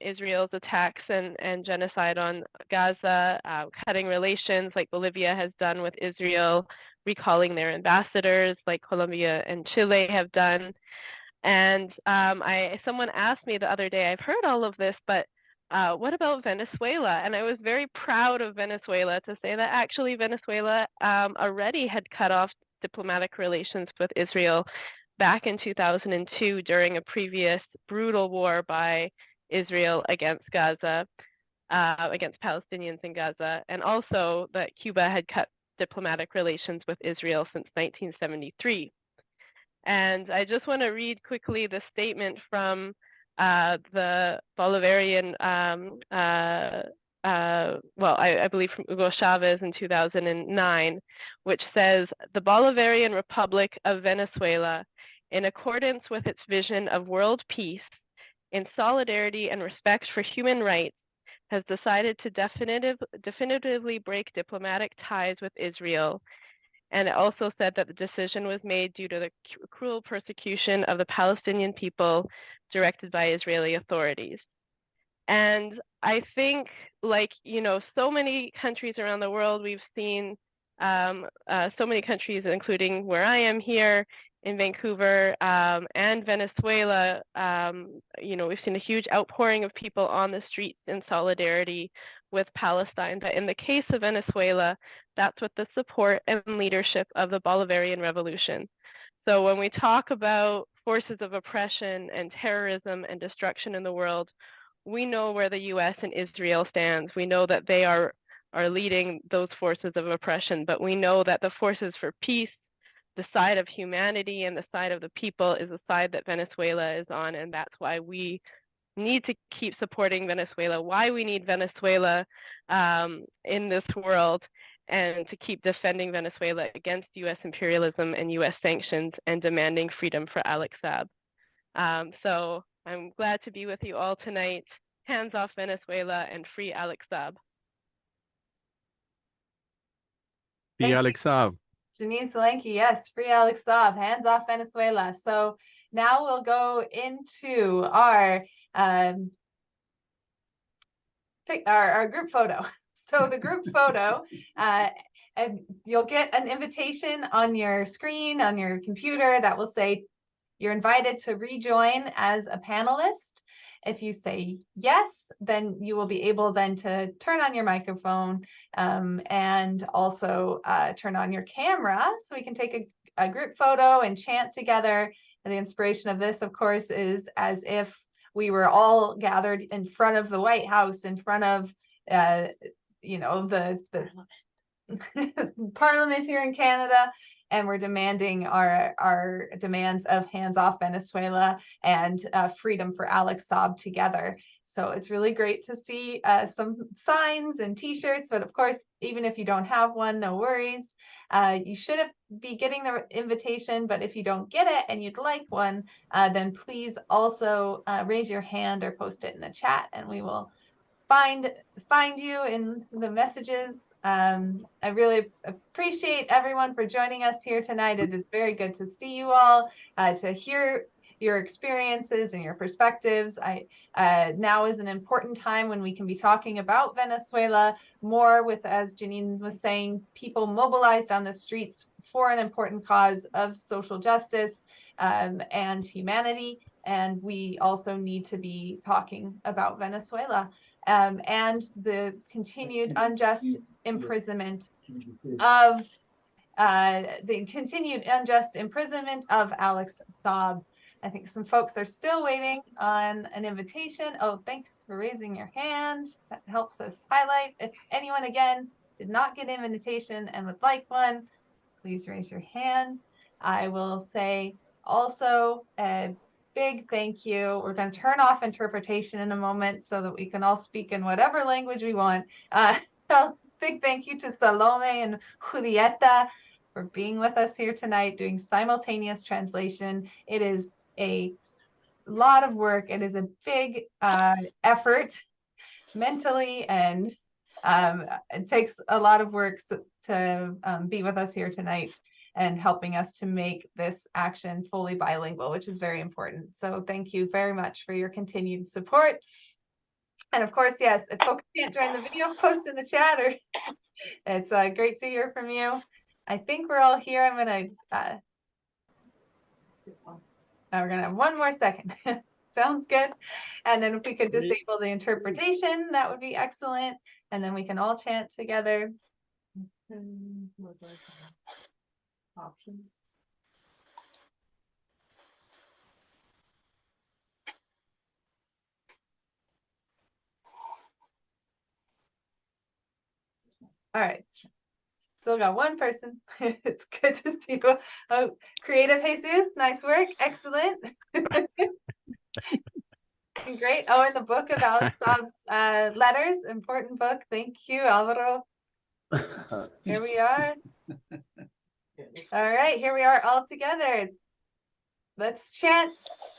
Israel's attacks and genocide on Gaza, cutting relations like Bolivia has done with Israel, recalling their ambassadors like Colombia and Chile have done. And someone asked me the other day, I've heard all of this, but what about Venezuela? And I was very proud of Venezuela to say that actually Venezuela already had cut off diplomatic relations with Israel back in 2002 during a previous brutal war by Israel against Gaza, against Palestinians in Gaza, and also that Cuba had cut diplomatic relations with Israel since 1973. And I just want to read quickly the statement from the Bolivarian, I believe from Hugo Chavez in 2009, which says, "The Bolivarian Republic of Venezuela, in accordance with its vision of world peace, in solidarity and respect for human rights, has decided to definitively break diplomatic ties with Israel." And it also said that the decision was made due to the cruel persecution of the Palestinian people directed by Israeli authorities. And I think, so many countries around the world, we've seen so many countries, including where I am here in Vancouver and Venezuela, we've seen a huge outpouring of people on the streets in solidarity with Palestine. But in the case of Venezuela, that's with the support and leadership of the Bolivarian Revolution. So when we talk about forces of oppression and terrorism and destruction in the world, we know where the US and Israel stands. We know that they are leading those forces of oppression, but we know that the forces for peace, the side of humanity and the side of the people, is the side that Venezuela is on, and that's why we need to keep supporting Venezuela, why we need Venezuela in this world, and to keep defending Venezuela against US imperialism and US sanctions and demanding freedom for Alex Saab. So I'm glad to be with you all tonight. Hands off Venezuela and free Alex Saab. Free Alex Saab. Janine Solanki, yes, free Alex Saab, hands off Venezuela. So now we'll go into our group photo. So the group photo, and you'll get an invitation on your screen, on your computer, that will say you're invited to rejoin as a panelist. If you say yes, then you will be able then to turn on your microphone and also turn on your camera so we can take a group photo and chant together. And the inspiration of this, of course, is as if we were all gathered in front of the White House, in front of, the Parliament here in Canada, and we're demanding our demands of hands off Venezuela and freedom for Alex Saab together. So it's really great to see some signs and t-shirts, but of course, even if you don't have one, no worries. You should be getting the invitation, but if you don't get it and you'd like one, then please also raise your hand or post it in the chat, and we will find you in the messages. I really appreciate everyone for joining us here tonight. It is very good to see you all, to hear your experiences and your perspectives. Now is an important time when we can be talking about Venezuela more with, as Janine was saying, people mobilized on the streets for an important cause of social justice and humanity. And we also need to be talking about Venezuela and the continued unjust imprisonment of Alex Saab. I think some folks are still waiting on an invitation. Oh, thanks for raising your hand. That helps us highlight. If anyone, again, did not get an invitation and would like one, please raise your hand. I will say also a big thank you. We're going to turn off interpretation in a moment so that we can all speak in whatever language we want. Big thank you to Salome and Julieta for being with us here tonight, doing simultaneous translation. It is a lot of work. It is a big effort mentally, and it takes a lot of work to be with us here tonight and helping us to make this action fully bilingual, which is very important. So thank you very much for your continued support. And of course, yes, if folks can't join the video, post in the chat, or it's great to hear from you. I think we're all here. I'm gonna we're gonna have one more second. Sounds good. And then if we could disable the interpretation, that would be excellent. And then we can all chant together. Options. All right. Still got one person. It's good to see you. Oh, creative Jesus, nice work. Excellent. Great. Oh, and the book of Alex Saab's letters, important book. Thank you, Alvaro. Here we are. All right, here we are all together. Let's chant.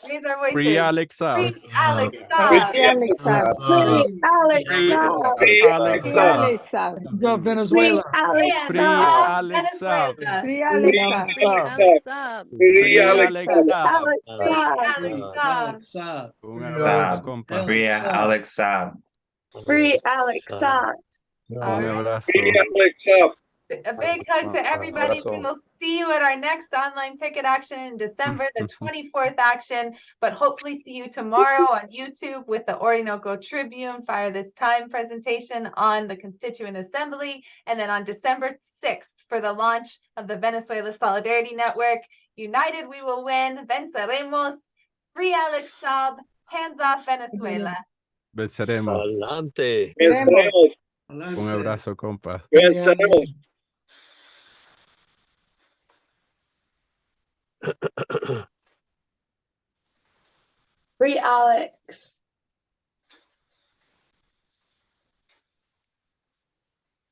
Raise our voices. Free Alex Saab. Free Alex Saab. Free Alex Saab. Free Alex Saab. Free Alex Free Saab. Alex Saab. of Venezuela. Free Alex Free Saab. Alex Saab. Free Alex Saab. Free Alex Saab. Free Alex Saab. Alex Free Saab. Alex Saab. Alex Saab. Un abrazo, compa. Free Alex Saab. Free Alex Saab. All Un right. abrazo. A big hug to everybody. We will see you at our next online picket action in December, the 24th action, but hopefully see you tomorrow on YouTube with the Orinoco Tribune Fire This Time presentation on the Constituent Assembly, and then on December 6th for the launch of the Venezuela Solidarity Network. United we will win. Venceremos. Free Alex Saab. Hands off Venezuela. Venceremos. Adelante. Un abrazo, compa. Free Alex.